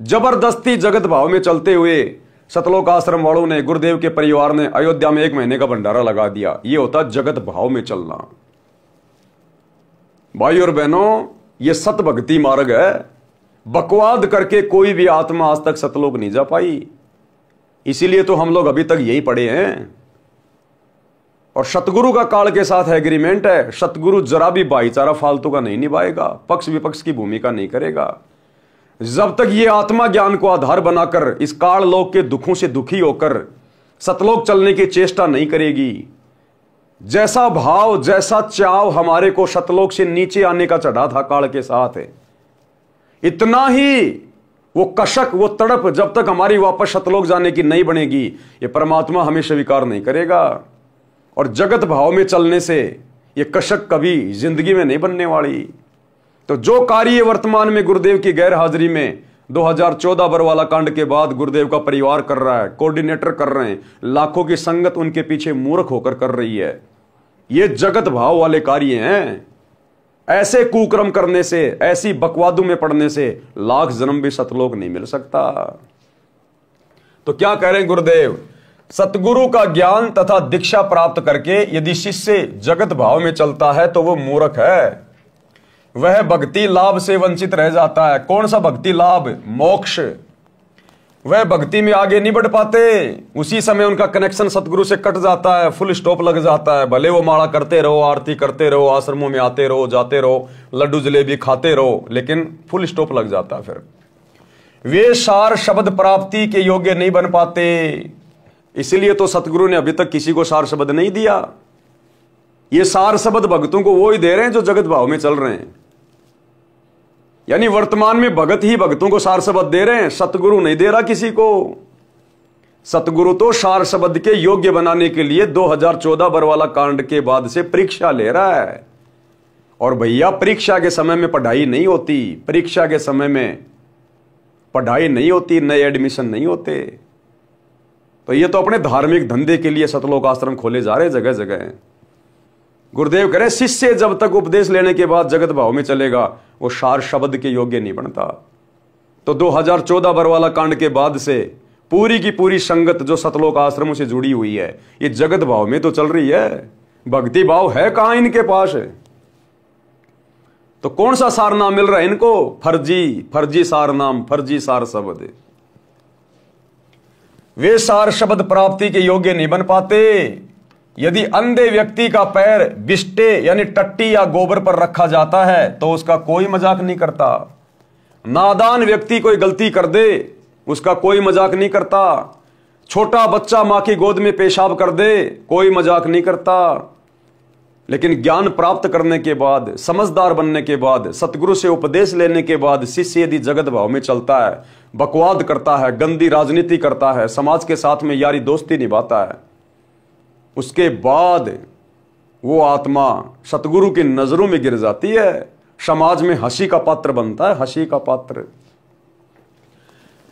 जबरदस्ती जगत भाव में चलते हुए सतलोक आश्रम वालों ने, गुरुदेव के परिवार ने अयोध्या में 1 महीने का भंडारा लगा दिया। यह होता जगत भाव में चलना। भाई और बहनों, यह सत भक्ति मार्ग है। बकवाद करके कोई भी आत्मा आज तक सतलोक नहीं जा पाई। इसीलिए तो हम लोग अभी तक यही पड़े हैं। और सतगुरु का काल के साथ एग्रीमेंट है, सतगुरु जरा भी भाईचारा फालतू का नहीं निभाएगा, पक्ष विपक्ष की भूमिका नहीं करेगा। जब तक ये आत्मा ज्ञान को आधार बनाकर इस काल लोक के दुखों से दुखी होकर सतलोक चलने की चेष्टा नहीं करेगी, जैसा भाव जैसा चाव हमारे को सतलोक से नीचे आने का चढ़ा था काल के साथ है, इतना ही वो कशक, वो तड़प जब तक हमारी वापस सतलोक जाने की नहीं बनेगी, ये परमात्मा हमें स्वीकार नहीं करेगा। और जगत भाव में चलने से ये कशक कभी जिंदगी में नहीं बनने वाली। तो जो कार्य वर्तमान में गुरुदेव की गैर हाजिरी में 2014 बरवाला कांड के बाद गुरुदेव का परिवार कर रहा है, कोऑर्डिनेटर कर रहे हैं, लाखों की संगत उनके पीछे मूर्ख होकर कर रही है, ये जगत भाव वाले कार्य हैं। ऐसे कुकर्म करने से, ऐसी बकवादों में पड़ने से लाख जन्म भी सतलोक नहीं मिल सकता। तो क्या कह रहे हैं गुरुदेव, सतगुरु का ज्ञान तथा दीक्षा प्राप्त करके यदि शिष्य जगत भाव में चलता है तो वो मूर्ख है, वह भक्ति लाभ से वंचित रह जाता है। कौन सा भक्ति लाभ? मोक्ष। वह भक्ति में आगे नहीं बढ़ पाते, उसी समय उनका कनेक्शन सतगुरु से कट जाता है, फुल स्टॉप लग जाता है। भले वो माला करते रहो, आरती करते रहो, आश्रमों में आते रहो, जाते रहो, लड्डू जलेबी खाते रहो, लेकिन फुल स्टॉप लग जाता है। फिर वे सार शब्द प्राप्ति के योग्य नहीं बन पाते। इसीलिए तो सतगुरु ने अभी तक किसी को सार शब्द नहीं दिया। ये सार शब्द भक्तों को वो ही दे रहे हैं जो जगत भाव में चल रहे हैं। यानी वर्तमान में भगत ही भक्तों को सार शब्द दे रहे हैं, सतगुरु नहीं दे रहा किसी को। सतगुरु तो सार शब्द के योग्य बनाने के लिए 2014 बरवाला कांड के बाद से परीक्षा ले रहा है। और भैया परीक्षा के समय में पढ़ाई नहीं होती, परीक्षा के समय में पढ़ाई नहीं होती, नए एडमिशन नहीं होते। तो ये तो अपने धार्मिक धंधे के लिए सतलोक आश्रम खोले जा रहे जगह जगह। गुरुदेव कह रहे शिष्य जब तक उपदेश लेने के बाद जगत भाव में चलेगा वो सार शब्द के योग्य नहीं बनता। तो 2014 बरवाला कांड के बाद से पूरी की पूरी संगत जो सतलोक आश्रमों से जुड़ी हुई है ये जगत भाव में तो चल रही है, भक्ति भाव है कहां इनके पास है। तो कौन सा सार नाम मिल रहा है इनको? फर्जी सार नाम, फर्जी सार शब्द। वे सार शब्द प्राप्ति के योग्य नहीं बन पाते। यदि अंधे व्यक्ति का पैर बिष्टे यानी टट्टी या गोबर पर रखा जाता है तो उसका कोई मजाक नहीं करता। नादान व्यक्ति कोई गलती कर दे उसका कोई मजाक नहीं करता। छोटा बच्चा मां की गोद में पेशाब कर दे कोई मजाक नहीं करता। लेकिन ज्ञान प्राप्त करने के बाद, समझदार बनने के बाद, सतगुरु से उपदेश लेने के बाद शिष्य यदि जगत भाव में चलता है, बकवाद करता है, गंदी राजनीति करता है, समाज के साथ में यारी दोस्ती निभाता है, उसके बाद वो आत्मा सतगुरु की नजरों में गिर जाती है, समाज में हंसी का पात्र बनता है, हंसी का पात्र।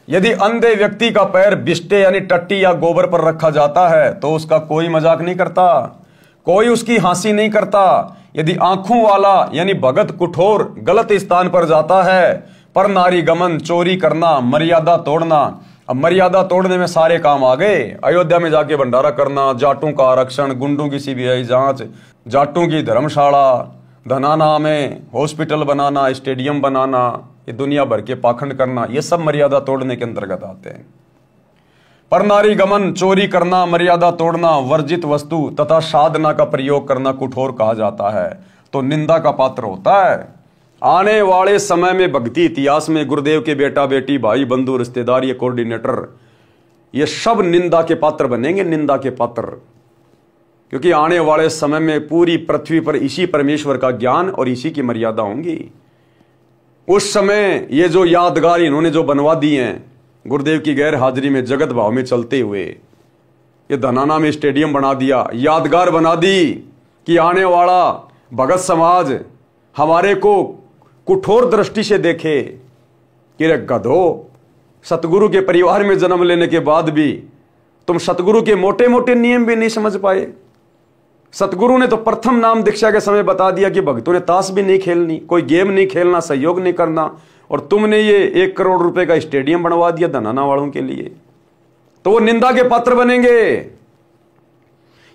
यदि अंधे व्यक्ति का पैर बिष्टे यानी टट्टी या गोबर पर रखा जाता है तो उसका कोई मजाक नहीं करता, कोई उसकी हंसी नहीं करता। यदि आंखों वाला यानी भगत कुठोर गलत स्थान पर जाता है, पर नारी गमन, चोरी करना, मर्यादा तोड़ना, अब मर्यादा तोड़ने में सारे काम आ गए। अयोध्या में जाके भंडारा करना, जाटों का आरक्षण, गुंडों की सीबीआई जांच, जाटों की धर्मशाला, धनाना में हॉस्पिटल बनाना, स्टेडियम बनाना, ये दुनिया भर के पाखंड करना, ये सब मर्यादा तोड़ने के अंतर्गत आते हैं। पर नारी गमन, चोरी करना, मर्यादा तोड़ना, वर्जित वस्तु तथा साधना का प्रयोग करना कुठोर कहा जाता है, तो निंदा का पात्र होता है। आने वाले समय में भक्ति इतिहास में गुरुदेव के बेटा बेटी, भाई बंधु, रिश्तेदार, ये कोऑर्डिनेटर, ये सब निंदा के पात्र बनेंगे, निंदा के पात्र। क्योंकि आने वाले समय में पूरी पृथ्वी पर इसी परमेश्वर का ज्ञान और इसी की मर्यादा होंगी। उस समय ये जो यादगार इन्होंने जो बनवा दिए हैं गुरुदेव की गैर हाजिरी में जगत भाव में चलते हुए, ये धनाना में स्टेडियम बना दिया, यादगार बना दी कि आने वाला भगत समाज हमारे को कुठोर दृष्टि से देखे कि रे गधो, सतगुरु के परिवार में जन्म लेने के बाद भी तुम सतगुरु के मोटे मोटे नियम भी नहीं समझ पाए। सतगुरु ने तो प्रथम नाम दीक्षा के समय बता दिया कि भक्तों ने ताश भी नहीं खेलनी, कोई गेम नहीं खेलना, सहयोग नहीं करना, और तुमने ये 1 करोड़ रुपए का स्टेडियम बनवा दिया धनाना वालों के लिए, तो वो निंदा के पात्र बनेंगे।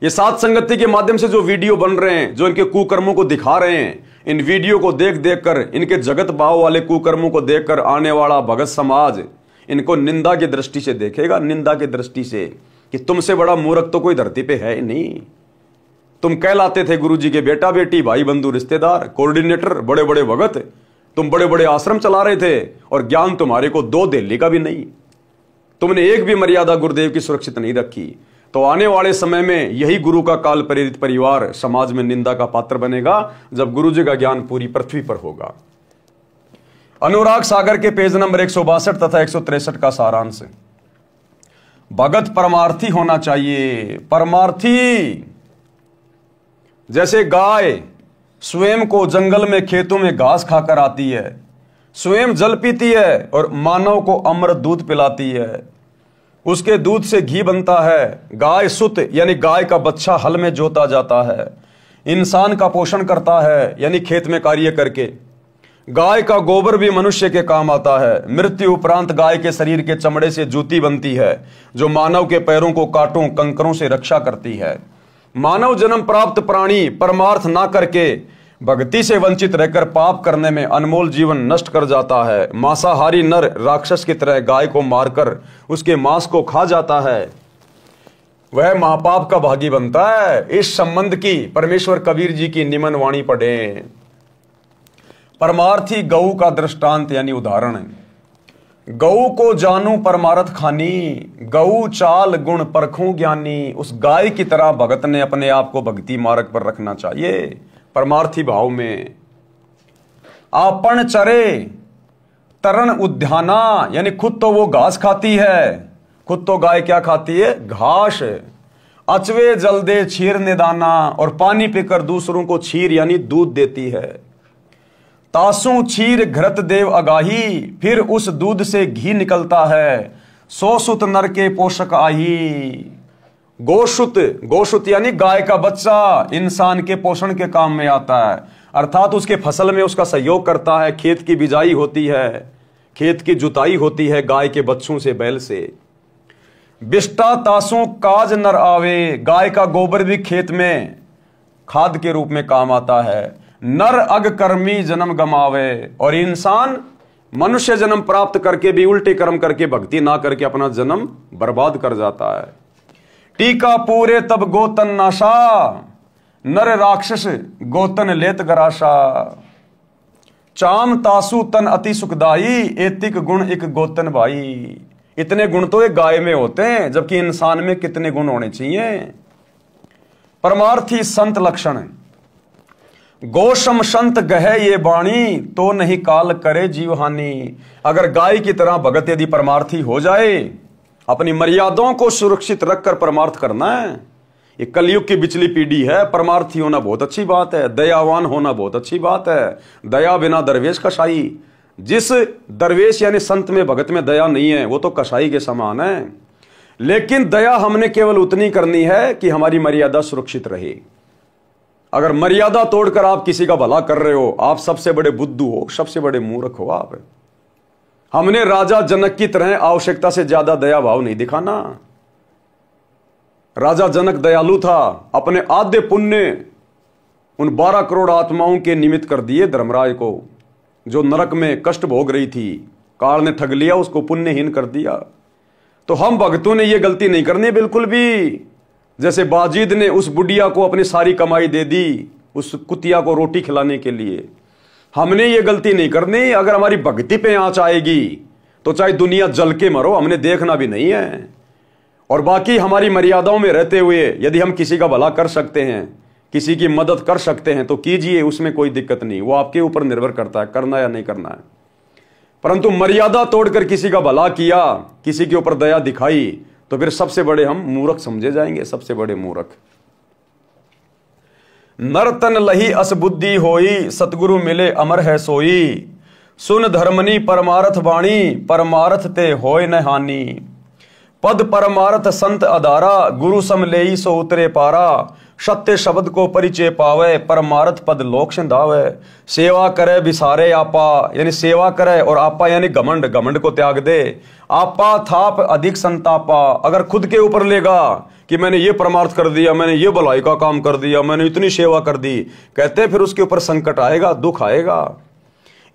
ये सात संगति के माध्यम से जो वीडियो बन रहे हैं, जो इनके कुकर्मों को दिखा रहे हैं, इन वीडियो को देख देख कर, इनके जगत भाव वाले कुकर्मों को देखकर आने वाला भगत समाज इनको निंदा की दृष्टि से देखेगा, निंदा की दृष्टि से कि तुमसे बड़ा मूर्ख तो कोई धरती पे है ही नहीं। तुम कहलाते थे गुरु जी के बेटा बेटी, भाई बंधु, रिश्तेदार, कोऑर्डिनेटर, बड़े बड़े भगत, तुम बड़े बड़े आश्रम चला रहे थे और ज्ञान तुम्हारे को 2 दिल्ली का भी नहीं, तुमने एक भी मर्यादा गुरुदेव की सुरक्षित नहीं रखी। तो आने वाले समय में यही गुरु का काल प्रेरित परिवार समाज में निंदा का पात्र बनेगा जब गुरु जी का ज्ञान पूरी पृथ्वी पर होगा। अनुराग सागर के पेज नंबर 162 तथा 163 का सारांश, भगत परमार्थी होना चाहिए। परमार्थी जैसे गाय स्वयं को जंगल में, खेतों में घास खाकर आती है, स्वयं जल पीती है और मानव को अमृत दूध पिलाती है, उसके दूध से घी बनता है। गाय सुत यानी गाय का बच्चा हल में जोता जाता है, इंसान का पोषण करता है यानी खेत में कार्य करके, गाय का गोबर भी मनुष्य के काम आता है। मृत्यु उपरांत गाय के शरीर के चमड़े से जूती बनती है जो मानव के पैरों को कांटों कंकरों से रक्षा करती है। मानव जन्म प्राप्त प्राणी परमार्थ ना करके भक्ति से वंचित रहकर पाप करने में अनमोल जीवन नष्ट कर जाता है। मांसाहारी नर राक्षस की तरह गाय को मारकर उसके मांस को खा जाता है, वह महापाप का भागी बनता है। इस संबंध की परमेश्वर कबीर जी की निमन वाणी पढ़ें। परमार्थी गऊ का दृष्टांत यानी उदाहरण है। गऊ को जानू परमार्थ खानी, गऊ चाल गुण परखूं ज्ञानी। उस गाय की तरह भगत ने अपने आप को भक्ति मार्ग पर रखना चाहिए, परमार्थी भाव में। आपन चरे तरण उद्याना, यानी खुद तो वो घास खाती है, खुद तो गाय क्या खाती है? घास। अचवे जल दे छीर निदाना, और पानी पीकर दूसरों को छीर यानी दूध देती है। तासू छीर घृत देव अगाही, फिर उस दूध से घी निकलता है। सो सुत नर के पोषक आही। गोशुत, गोशुत यानी गाय का बच्चा इंसान के पोषण के काम में आता है, अर्थात उसके फसल में उसका सहयोग करता है। खेत की बिजाई होती है, खेत की जुताई होती है गाय के बच्चों से, बैल से। बिष्टा तासों काज नर आवे, गाय का गोबर भी खेत में खाद के रूप में काम आता है। नर अग कर्मी जन्म गमावे, और इंसान मनुष्य जन्म प्राप्त करके भी उल्टे कर्म करके भक्ति ना करके अपना जन्म बर्बाद कर जाता है। टीका पूरे तब गोतन नाशा, नर राक्षस गोतन लेत गराशा। चाम तासु तन अति सुखदाई, एतिक गुण एक गोतन भाई। इतने गुण तो एक गाय में होते हैं, जबकि इंसान में कितने गुण होने चाहिए। परमार्थी संत लक्षण। गोशम संत गहे ये बाणी, तो नहीं काल करे जीवहानि। अगर गाय की तरह भगत यदि परमार्थी हो जाए, अपनी मर्यादाओं को सुरक्षित रखकर परमार्थ करना है। ये कलयुग की बिचली पीढ़ी है। परमार्थी होना बहुत अच्छी बात है, दयावान होना बहुत अच्छी बात है। दया बिना दरवेश कसाई। जिस दरवेश यानी संत में भगत में दया नहीं है, वो तो कसाई के समान है। लेकिन दया हमने केवल उतनी करनी है कि हमारी मर्यादा सुरक्षित रहे। अगर मर्यादा तोड़कर आप किसी का भला कर रहे हो, आप सबसे बड़े बुद्धू हो, सबसे बड़े मूर्ख हो आप। हमने राजा जनक की तरह आवश्यकता से ज्यादा दया भाव नहीं दिखाना। राजा जनक दयालु था, अपने आधे पुण्य उन 12 करोड़ आत्माओं के निमित्त कर दिए धर्मराज को, जो नरक में कष्ट भोग रही थी। काल ने ठग लिया, उसको पुण्यहीन कर दिया। तो हम भक्तों ने यह गलती नहीं करनी बिल्कुल भी। जैसे बाजीद ने उस बुढ़िया को अपनी सारी कमाई दे दी उस कुतिया को रोटी खिलाने के लिए, हमने ये गलती नहीं करनी। अगर हमारी भक्ति पे आंच आएगी तो चाहे दुनिया जल के मरो, हमने देखना भी नहीं है। और बाकी हमारी मर्यादाओं में रहते हुए यदि हम किसी का भला कर सकते हैं, किसी की मदद कर सकते हैं तो कीजिए, उसमें कोई दिक्कत नहीं। वो आपके ऊपर निर्भर करता है करना या नहीं करना है। परंतु मर्यादा तोड़कर किसी का भला किया, किसी के ऊपर दया दिखाई, तो फिर सबसे बड़े हम मूर्ख समझे जाएंगे, सबसे बड़े मूर्ख। नरतन लही असबुद्धि होई, सतगुरु मिले अमर है सोई। सुन धर्मनी परमारथ वाणी, परमारथ ते होय न हानि। पद परमारथ संत अधारा, गुरु सम लेई सो उतरे पारा। सत्य शब्द को परिचय पावे, परमारथ पद लोक सिंधावे। सेवा करे विसारे आपा, यानी सेवा करे, और आपा यानी घमंड, घमंड को त्याग दे। आपा थाप अधिक संतापा, अगर खुद के ऊपर लेगा कि मैंने ये परमार्थ कर दिया, मैंने ये भलाई का काम कर दिया, मैंने इतनी सेवा कर दी, कहते फिर उसके ऊपर संकट आएगा, दुख आएगा।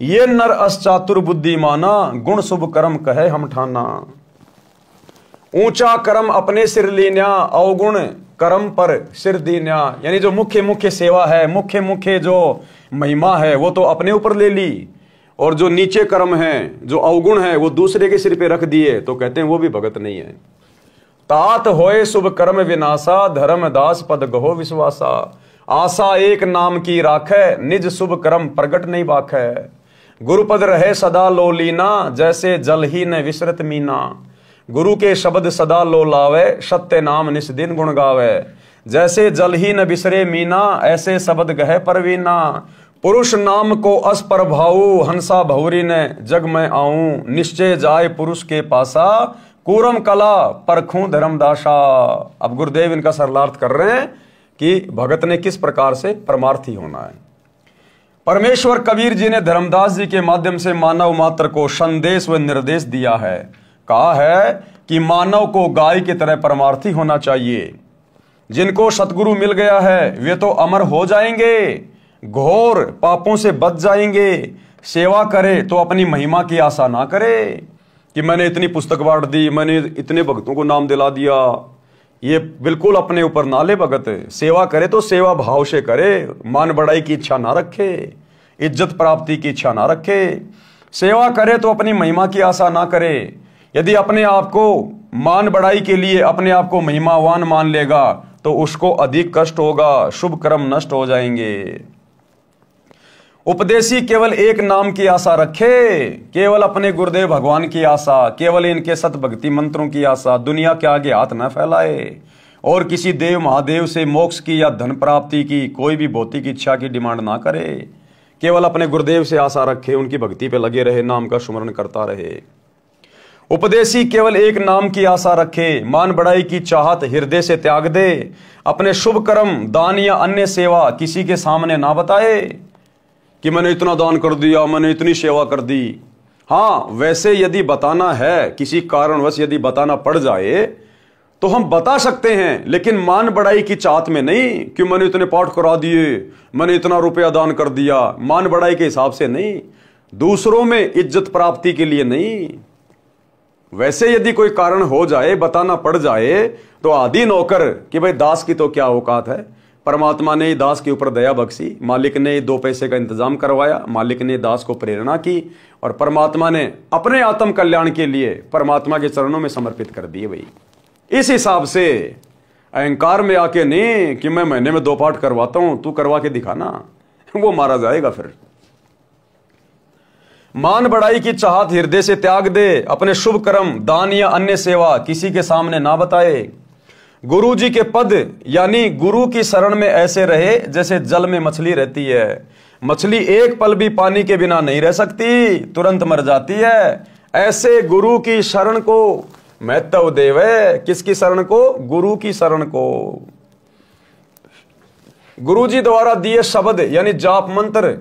ये नर अश्चातुर बुद्धि माना, गुण शुभ कर्म कहे हम ठाना। ऊंचा कर्म अपने सिर लीन्या, अवगुण कर्म पर सिर दीन्या। यानी जो मुख्य मुख्य सेवा है, मुख्य मुख्य जो महिमा है, वो तो अपने ऊपर ले ली, और जो नीचे कर्म है, जो अवगुण है, वो दूसरे के सिर पे रख दिए, तो कहते हैं वो भी भगत नहीं है। तात होए शुभ कर्म विनाशा, धर्मदास पद गहो विश्वासा। आशा एक नाम की राखे, निज शुभ कर्म प्रगट नहीं बाखे। गुरुपद रहे सदा लो लीना, जैसे जल ही न विसरत मीना। गुरु के शब्द सदा लो लावे, सत्य नाम निस दिन गुण गावे। जैसे जल ही न बिसरे मीना, ऐसे शब्द गहे परवीना। पुरुष नाम को अस्पर भाऊ, हंसा भौरी ने जग में आऊं। निश्चय जाए पुरुष के पासा, कूरम कला परखूं धर्मदासा। अब गुरुदेव इनका सरलार्थ कर रहे हैं कि भगत ने किस प्रकार से परमार्थी होना है। परमेश्वर कबीर जी ने धर्मदास जी के माध्यम से मानव मात्र को संदेश व निर्देश दिया है। कहा है कि मानव को गाय की तरह परमार्थी होना चाहिए। जिनको सतगुरु मिल गया है वे तो अमर हो जाएंगे, घोर पापों से बच जाएंगे। सेवा करे तो अपनी महिमा की आशा ना करे कि मैंने इतनी पुस्तक बांट दी, मैंने इतने भक्तों को नाम दिला दिया। ये बिल्कुल अपने ऊपर ना ले भगत। सेवा करे तो सेवा भाव से करे, मान बढ़ाई की इच्छा ना रखे, इज्जत प्राप्ति की इच्छा ना रखे। सेवा करे तो अपनी महिमा की आशा ना करे। यदि अपने आप को मान बढ़ाई के लिए अपने आप को महिमावान मान लेगा तो उसको अधिक कष्ट होगा, शुभ कर्म नष्ट हो जाएंगे। उपदेशी केवल एक नाम की आशा रखे, केवल अपने गुरुदेव भगवान की आशा, केवल इनके सत भक्ति मंत्रों की आशा, दुनिया के आगे हाथ न फैलाए और किसी देव महादेव से मोक्ष की या धन प्राप्ति की कोई भी भौतिक इच्छा की डिमांड ना करे। केवल अपने गुरुदेव से आशा रखे, उनकी भक्ति पे लगे रहे, नाम का सुमरण करता रहे। उपदेशी केवल एक नाम की आशा रखे, मान बढ़ाई की चाहत हृदय से त्याग दे, अपने शुभ कर्म दान या अन्य सेवा किसी के सामने ना बताए कि मैंने इतना दान कर दिया, मैंने इतनी सेवा कर दी। हाँ, वैसे यदि बताना है, किसी कारणवश यदि बताना पड़ जाए तो हम बता सकते हैं, लेकिन मान बढ़ाई की चाहत में नहीं कि मैंने इतने पाठ करा दिए, मैंने इतना रुपया दान कर दिया। मान बढ़ाई के हिसाब से नहीं, दूसरों में इज्जत प्राप्ति के लिए नहीं। वैसे यदि कोई कारण हो जाए, बताना पड़ जाए तो आदि नौकर कि भाई दास की तो क्या औकात है। परमात्मा ने दास के ऊपर दया बख्शी, मालिक ने 2 पैसे का इंतजाम करवाया, मालिक ने दास को प्रेरणा की और परमात्मा ने अपने आत्म कल्याण के लिए परमात्मा के चरणों में समर्पित कर दिए। भाई इस हिसाब से अहंकार में आके नहीं कि मैं महीने में 2 पाठ करवाता हूं, तू करवा के दिखाना, वो मारा जाएगा। फिर मान बढ़ाई की चाहत हृदय से त्याग दे, अपने शुभ कर्म दान या अन्य सेवा किसी के सामने ना बताए। गुरु जी के पद यानी गुरु की शरण में ऐसे रहे जैसे जल में मछली रहती है। मछली एक पल भी पानी के बिना नहीं रह सकती, तुरंत मर जाती है। ऐसे गुरु की शरण को महत्व देवे। किसकी शरण को? गुरु की शरण को। गुरु जी द्वारा दिए शब्द यानी जाप मंत्र,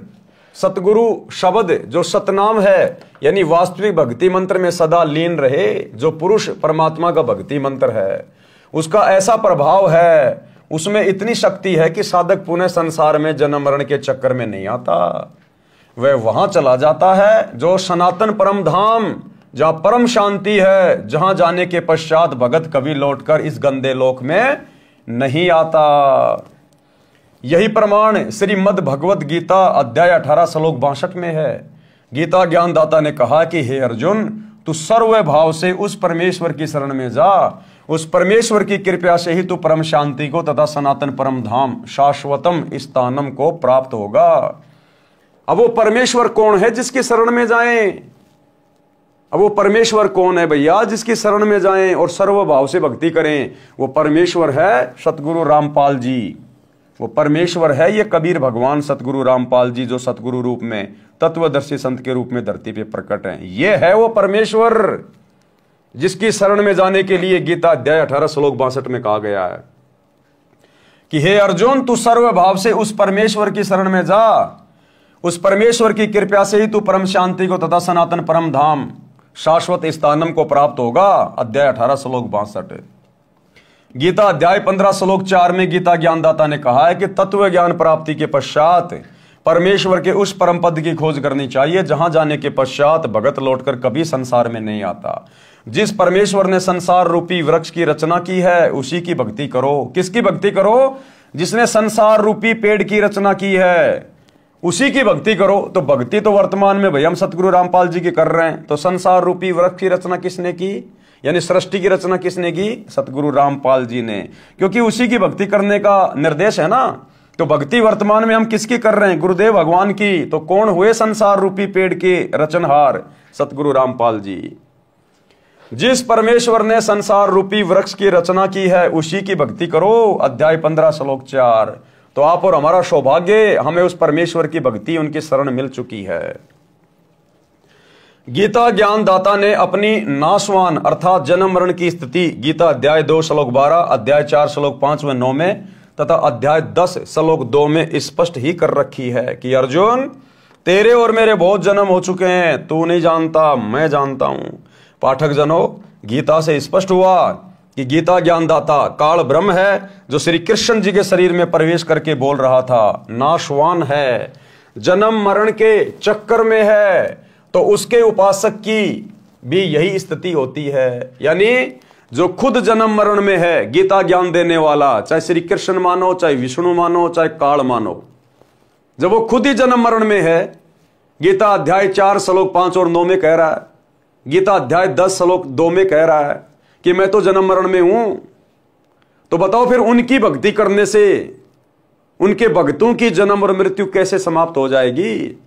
सतगुरु शब्द जो सतनाम है यानी वास्तविक भक्ति मंत्र में सदा लीन रहे, जो पुरुष परमात्मा का भक्ति मंत्र है, उसका ऐसा प्रभाव है, उसमें इतनी शक्ति है कि साधक पुनः संसार में जन्म मरण के चक्कर में नहीं आता। वह वहां चला जाता है जो सनातन परम धाम, जहां परम शांति है, जहां जाने के पश्चात भगत कभी लौटकर इस गंदे लोक में नहीं आता। यही प्रमाण श्रीमद् भगवत गीता अध्याय 18 श्लोक 62 में है। गीता ज्ञानदाता ने कहा कि हे अर्जुन, तू सर्व भाव से उस परमेश्वर की शरण में जा, उस परमेश्वर की कृपा से ही तू परम शांति को तथा सनातन परम धाम शाश्वतम स्थानम को प्राप्त होगा। अब वो परमेश्वर कौन है जिसकी शरण में जाएं? अब वो परमेश्वर कौन है भैया जिसकी शरण में जाएं और सर्व भाव से भक्ति करें? वो परमेश्वर है सतगुरु रामपाल जी। वो परमेश्वर है ये कबीर भगवान सतगुरु रामपाल जी, जो सतगुरु रूप में तत्वदर्शी संत के रूप में धरती पे प्रकट हैं। ये है वो परमेश्वर जिसकी शरण में जाने के लिए गीता अध्याय 18 श्लोक 62 में कहा गया है कि हे अर्जुन, तू सर्व भाव से उस परमेश्वर की शरण में जा, उस परमेश्वर की कृपा से ही तू परम शांति को तथा सनातन परम धाम शाश्वत स्थानम को प्राप्त होगा। अध्याय 18 श्लोक 62। गीता अध्याय 15 श्लोक 4 में गीता ज्ञानदाता ने कहा है कि तत्व ज्ञान प्राप्ति के पश्चात परमेश्वर के उस परम पद की खोज करनी चाहिए जहां जाने के पश्चात भगत लौटकर कभी संसार में नहीं आता। जिस परमेश्वर ने संसार रूपी वृक्ष की रचना की है उसी की भक्ति करो। किसकी भक्ति करो? जिसने संसार रूपी पेड़ की रचना की है उसी की भक्ति करो। तो भक्ति तो वर्तमान में भैया हम सतगुरु रामपाल जी की कर रहे हैं, तो संसार रूपी वृक्ष की रचना किसने की, यानी सृष्टि की रचना किसने की? सतगुरु रामपाल जी ने, क्योंकि उसी की भक्ति करने का निर्देश है ना। तो भक्ति वर्तमान में हम किसकी कर रहे हैं? गुरुदेव भगवान की। तो कौन हुए संसार रूपी पेड़ के रचनहार? सतगुरु रामपाल जी। जिस परमेश्वर ने संसार रूपी वृक्ष की रचना की है उसी की भक्ति करो। अध्याय 15 श्लोक 4। तो आप और हमारा सौभाग्य, हमें उस परमेश्वर की भक्ति उनकी शरण मिल चुकी है। गीता ज्ञानदाता ने अपनी नाशवान अर्थात जन्म मरण की स्थिति गीता अध्याय 2 श्लोक 12, अध्याय 4 श्लोक 5 व 9 में तथा अध्याय 10 श्लोक 2 में स्पष्ट ही कर रखी है कि अर्जुन, तेरे और मेरे बहुत जन्म हो चुके हैं, तू नहीं जानता, मैं जानता हूं। पाठक जनों, गीता से स्पष्ट हुआ कि गीता ज्ञानदाता काल ब्रह्म है, जो श्री कृष्ण जी के शरीर में प्रवेश करके बोल रहा था, नाशवान है, जन्म मरण के चक्कर में है, तो उसके उपासक की भी यही स्थिति होती है। यानी जो खुद जन्म मरण में है, गीता ज्ञान देने वाला, चाहे श्री कृष्ण मानो, चाहे विष्णु मानो, चाहे काल मानो, जब वो खुद ही जन्म मरण में है, गीता अध्याय 4 श्लोक 5 और 9 में कह रहा है, गीता अध्याय 10 श्लोक 2 में कह रहा है कि मैं तो जन्म मरण में हूं, तो बताओ फिर उनकी भक्ति करने से उनके भक्तों की जन्म और मृत्यु कैसे समाप्त हो जाएगी?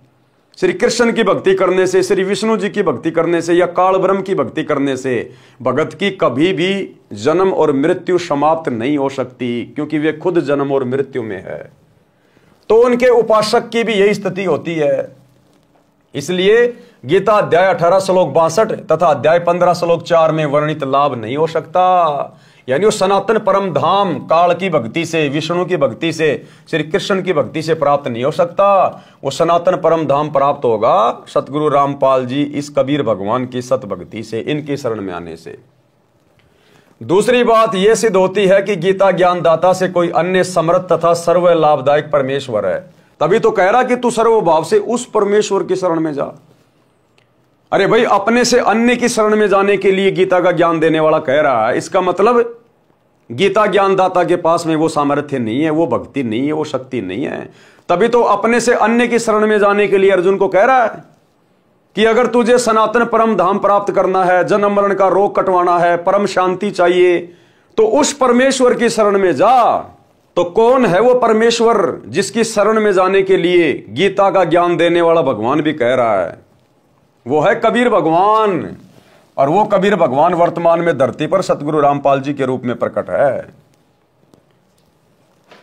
श्री कृष्ण की भक्ति करने से, श्री विष्णु जी की भक्ति करने से या काल ब्रह्म की भक्ति करने से भगत की कभी भी जन्म और मृत्यु समाप्त नहीं हो सकती, क्योंकि वे खुद जन्म और मृत्यु में है। तो उनके उपासक की भी यही स्थिति होती है। इसलिए गीता अध्याय 18 श्लोक 62 तथा अध्याय 15 श्लोक 4 में वर्णित लाभ नहीं हो सकता। यानी वो सनातन परम धाम काल की भक्ति से, विष्णु की भक्ति से, श्री कृष्ण की भक्ति से प्राप्त नहीं हो सकता। वो सनातन परम धाम प्राप्त होगा सतगुरु रामपाल जी इस कबीर भगवान की सत भक्ति से, इनकी शरण में आने से। दूसरी बात यह सिद्ध होती है कि गीता ज्ञानदाता से कोई अन्य समर्थ तथा सर्व लाभदायक परमेश्वर है। तभी तो कह रहा कि तू सर्वभाव से उस परमेश्वर की शरण में जा। अरे भाई, अपने से अन्य की शरण में जाने के लिए गीता का ज्ञान देने वाला कह रहा है, इसका मतलब गीता ज्ञानदाता के पास में वो सामर्थ्य नहीं है, वो भक्ति नहीं है, वो शक्ति नहीं है। तभी तो अपने से अन्य की शरण में जाने के लिए अर्जुन को कह रहा है कि अगर तुझे सनातन परम धाम प्राप्त करना है, जन्म मरण का रोग कटवाना है, परम शांति चाहिए, तो उस परमेश्वर की शरण में जा। तो कौन है वो परमेश्वर जिसकी शरण में जाने के लिए गीता का ज्ञान देने वाला भगवान भी कह रहा है? वो है कबीर भगवान। और वो कबीर भगवान वर्तमान में धरती पर सतगुरु रामपाल जी के रूप में प्रकट है।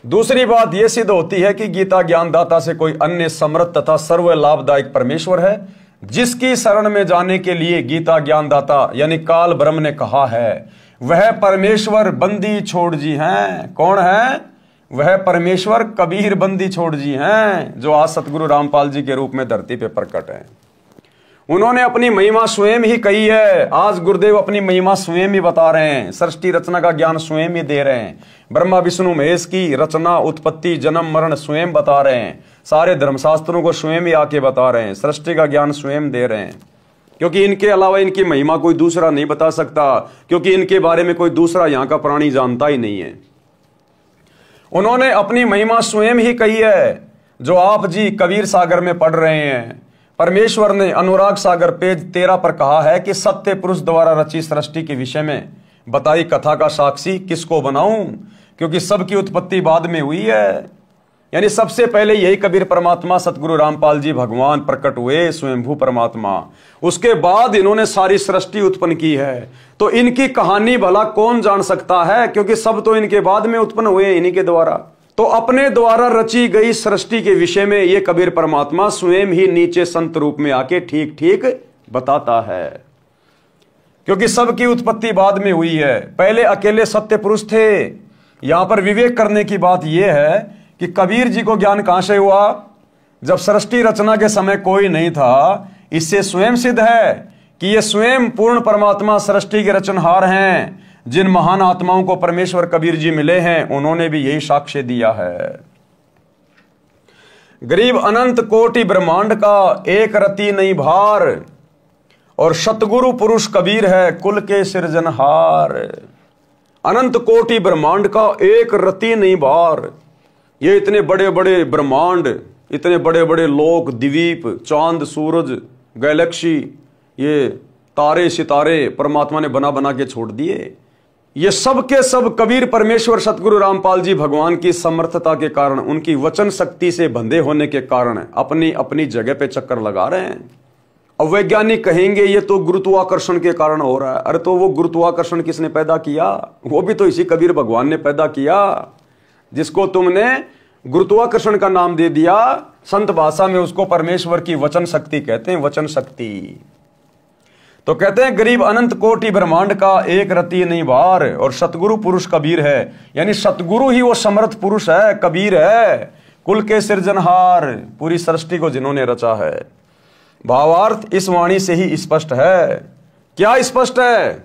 दूसरी बात यह सिद्ध होती है कि गीता ज्ञानदाता से कोई अन्य समर्थ तथा सर्व लाभदायक परमेश्वर है, जिसकी शरण में जाने के लिए गीता ज्ञानदाता यानी काल ब्रह्म ने कहा है, वह परमेश्वर बंदी छोड़ जी हैं। कौन है वह परमेश्वर? कबीर बंदी छोड़ जी हैं, जो आज सतगुरु रामपाल जी के रूप में धरती पे प्रकट है। उन्होंने अपनी महिमा स्वयं ही कही है। आज गुरुदेव अपनी महिमा स्वयं ही बता रहे हैं, सृष्टि रचना का ज्ञान स्वयं ही दे रहे हैं। ब्रह्मा विष्णु महेश की रचना, उत्पत्ति, जन्म मरण स्वयं बता रहे हैं। सारे धर्मशास्त्रों को स्वयं ही आके बता रहे हैं, सृष्टि का ज्ञान स्वयं दे रहे हैं। क्योंकि इनके अलावा इनकी महिमा कोई दूसरा नहीं बता सकता, क्योंकि इनके बारे में कोई दूसरा यहाँ का प्राणी जानता ही नहीं है। उन्होंने अपनी महिमा स्वयं ही कही है, जो आप जी कबीर सागर में पढ़ रहे हैं। परमेश्वर ने अनुराग सागर पेज 13 पर कहा है कि सत्य पुरुष द्वारा रची सृष्टि के विषय में बताई कथा का साक्षी किसको बनाऊं, क्योंकि सबकी उत्पत्ति बाद में हुई है। यानी सबसे पहले यही कबीर परमात्मा सतगुरु रामपाल जी भगवान प्रकट हुए, स्वयंभू परमात्मा। उसके बाद इन्होंने सारी सृष्टि उत्पन्न की है। तो इनकी कहानी भला कौन जान सकता है, क्योंकि सब तो इनके बाद में उत्पन्न हुए, इन्हीं के द्वारा। तो अपने द्वारा रची गई सृष्टि के विषय में ये कबीर परमात्मा स्वयं ही नीचे संत रूप में आके ठीक ठीक बताता है, क्योंकि सबकी उत्पत्ति बाद में हुई है। पहले अकेले सत्य पुरुष थे। यहां पर विवेक करने की बात यह है कि कबीर जी को ज्ञान कहां से हुआ? जब सृष्टि रचना के समय कोई नहीं था। इससे स्वयं सिद्ध है कि ये स्वयं पूर्ण परमात्मा सृष्टि के रचनहार हैं। जिन महान आत्माओं को परमेश्वर कबीर जी मिले हैं, उन्होंने भी यही साक्ष्य दिया है। गरीब अनंत कोटि ब्रह्मांड का एक रति नहीं भार, और सतगुरु पुरुष कबीर है कुल के सृजनहार। अनंत कोटि ब्रह्मांड का एक रति नहीं भार। ये इतने बड़े बड़े ब्रह्मांड, इतने बड़े बड़े लोक, द्वीप, चांद, सूरज, गैलेक्सी, ये तारे सितारे परमात्मा ने बना बना के छोड़ दिए। ये सब के सब कबीर परमेश्वर सतगुरु रामपाल जी भगवान की समर्थता के कारण, उनकी वचन शक्ति से बंधे होने के कारण अपनी अपनी जगह पे चक्कर लगा रहे हैं। अब वैज्ञानिक कहेंगे ये तो गुरुत्वाकर्षण के कारण हो रहा है। अरे तो वो गुरुत्वाकर्षण किसने पैदा किया? वो भी तो इसी कबीर भगवान ने पैदा किया, जिसको तुमने गुरुत्वाकर्षण का नाम दे दिया। संत भाषा में उसको परमेश्वर की वचन शक्ति कहते हैं, वचन शक्ति। तो कहते हैं गरीब अनंत कोटि ब्रह्मांड का एक रति नहीं बार, और सतगुरु पुरुष कबीर है, यानी सतगुरु ही वो समर्थ पुरुष है, कबीर है, कुल के सृजनहार, पूरी सृष्टि को जिन्होंने रचा है। भावार्थ इस वाणी से ही स्पष्ट है। क्या स्पष्ट है?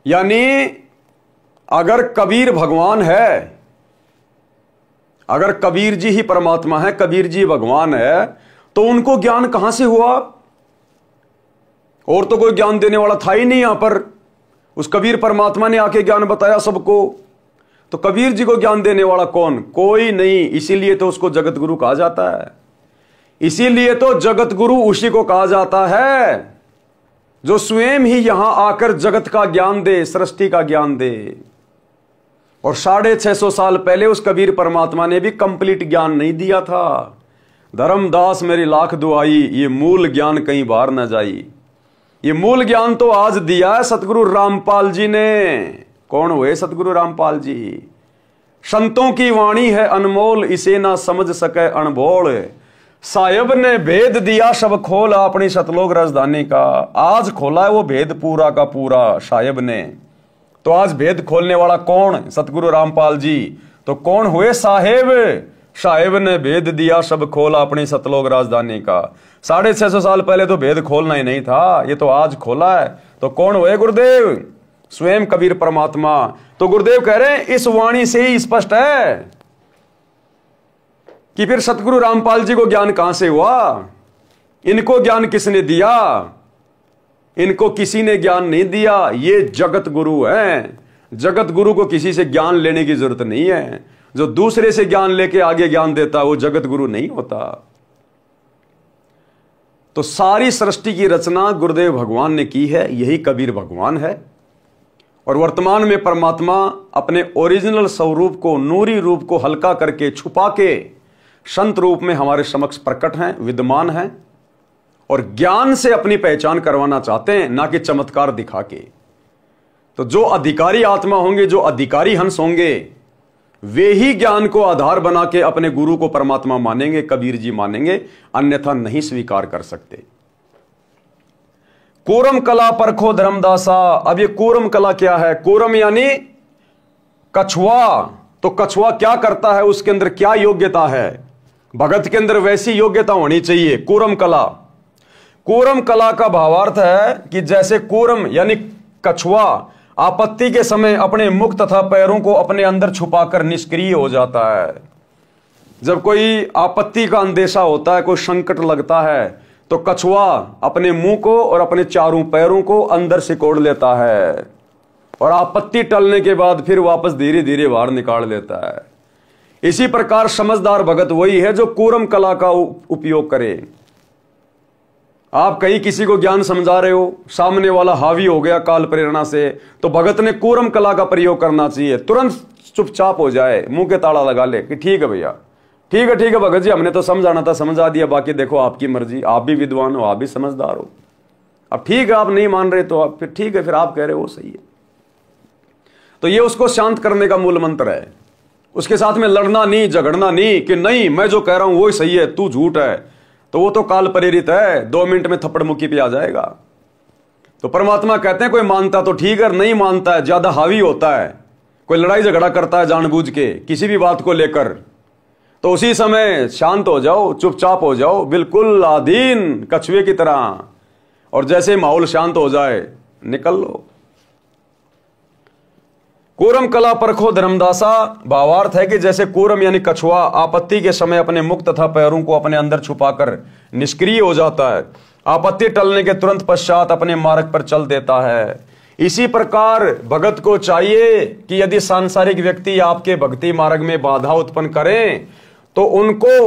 यानी अगर कबीर भगवान है, अगर कबीर जी ही परमात्मा है, कबीर जी भगवान है, तो उनको ज्ञान कहां से हुआ? और तो कोई ज्ञान देने वाला था ही नहीं यहां पर। उस कबीर परमात्मा ने आके ज्ञान बताया सबको, तो कबीर जी को ज्ञान देने वाला कौन? कोई नहीं। इसीलिए तो उसको जगत गुरु कहा जाता है। इसीलिए तो जगत गुरु उसी को कहा जाता है जो स्वयं ही यहां आकर जगत का ज्ञान दे, सृष्टि का ज्ञान दे। और 650 साल पहले उस कबीर परमात्मा ने भी कंप्लीट ज्ञान नहीं दिया था। धर्मदास मेरी लाख दुआई, ये मूल ज्ञान कहीं बाहर न जाई। ये मूल ज्ञान तो आज दिया है सतगुरु रामपाल जी ने। कौन हुए सतगुरु रामपाल जी? संतों की वाणी है अनमोल, इसे ना समझ सके अनबोल। साहिब ने भेद दिया सब खोल, अपनी सतलोक राजधानी का। आज खोला है वो भेद पूरा का पूरा साहिब ने। तो आज भेद खोलने वाला कौन? सतगुरु रामपाल जी। तो कौन हुए साहेब? साहेब ने भेद दिया सब खोला, अपनी सतलोक राजधानी का। 650 साल पहले तो भेद खोलना ही नहीं था, ये तो आज खोला है। तो कौन हुए? गुरुदेव, स्वयं कबीर परमात्मा। तो गुरुदेव कह रहे हैं इस वाणी से ही स्पष्ट है कि फिर सतगुरु रामपाल जी को ज्ञान कहां से हुआ? इनको ज्ञान किसने दिया? इनको किसी ने ज्ञान नहीं दिया। ये जगत गुरु हैं। जगत गुरु को किसी से ज्ञान लेने की जरूरत नहीं है। जो दूसरे से ज्ञान लेके आगे ज्ञान देता वो जगत गुरु नहीं होता। तो सारी सृष्टि की रचना गुरुदेव भगवान ने की है, यही कबीर भगवान है। और वर्तमान में परमात्मा अपने ओरिजिनल स्वरूप को, नूरी रूप को हल्का करके, छुपा के संत रूप में हमारे समक्ष प्रकट हैं, विद्यमान हैं, और ज्ञान से अपनी पहचान करवाना चाहते हैं, ना कि चमत्कार दिखा के। तो जो अधिकारी आत्मा होंगे, जो अधिकारी हंस होंगे, वे ही ज्ञान को आधार बना के अपने गुरु को परमात्मा मानेंगे, कबीर जी मानेंगे, अन्यथा नहीं स्वीकार कर सकते। कूरम कला परखो धर्मदासा। अब ये कूरम कला क्या है? कूरम यानी कछुआ। तो कछुआ क्या करता है? उसके अंदर क्या योग्यता है? भगत के अंदर वैसी योग्यता होनी चाहिए। कूरम कला, कूरम कला का भावार्थ है कि जैसे कूरम यानी कछुआ आपत्ति के समय अपने मुख तथा पैरों को अपने अंदर छुपाकर निष्क्रिय हो जाता है। जब कोई आपत्ति का अंदेशा होता है, कोई संकट लगता है, तो कछुआ अपने मुंह को और अपने चारों पैरों को अंदर सिकोड़ लेता है, और आपत्ति टलने के बाद फिर वापस धीरे धीरे बाहर निकाल लेता है। इसी प्रकार समझदार भगत वही है जो कूरम कला का उपयोग करे। आप कहीं किसी को ज्ञान समझा रहे हो, सामने वाला हावी हो गया काल प्रेरणा से, तो भगत ने कूरम कला का प्रयोग करना चाहिए। तुरंत चुपचाप हो जाए, मुंह के ताला लगा ले कि ठीक है भैया, ठीक है भगत जी, हमने तो समझाना था समझा दिया, बाकी देखो आपकी मर्जी, आप भी विद्वान हो, आप भी समझदार हो। अब ठीक है, आप नहीं मान रहे तो आप फिर ठीक है, फिर आप कह रहे हो सही है। तो ये उसको शांत करने का मूल मंत्र है। उसके साथ में लड़ना नहीं, झगड़ना नहीं कि नहीं मैं जो कह रहा हूं वो ही सही है, तू झूठ है, तो वो तो काल प्रेरित है, 2 मिनट में थप्पड़ मुक्की पे आ जाएगा। तो परमात्मा कहते हैं कोई मानता तो ठीक है, नहीं मानता है, ज्यादा हावी होता है, कोई लड़ाई झगड़ा करता है जानबूझ के किसी भी बात को लेकर, तो उसी समय शांत हो जाओ, चुपचाप हो जाओ, बिल्कुल आधीन कछुए की तरह, और जैसे माहौल शांत हो जाए निकल लो। कूरम कला परखो धर्मदासा भावार्थ है कि जैसे कूरम यानी कछुआ आपत्ति के समय अपने मुख तथा पैरों को अपने अंदर छुपाकर निष्क्रिय हो जाता है, आपत्ति टलने के तुरंत पश्चात अपने मार्ग पर चल देता है, इसी प्रकार भगत को चाहिए कि यदि सांसारिक व्यक्ति आपके भक्ति मार्ग में बाधा उत्पन्न करें तो उनको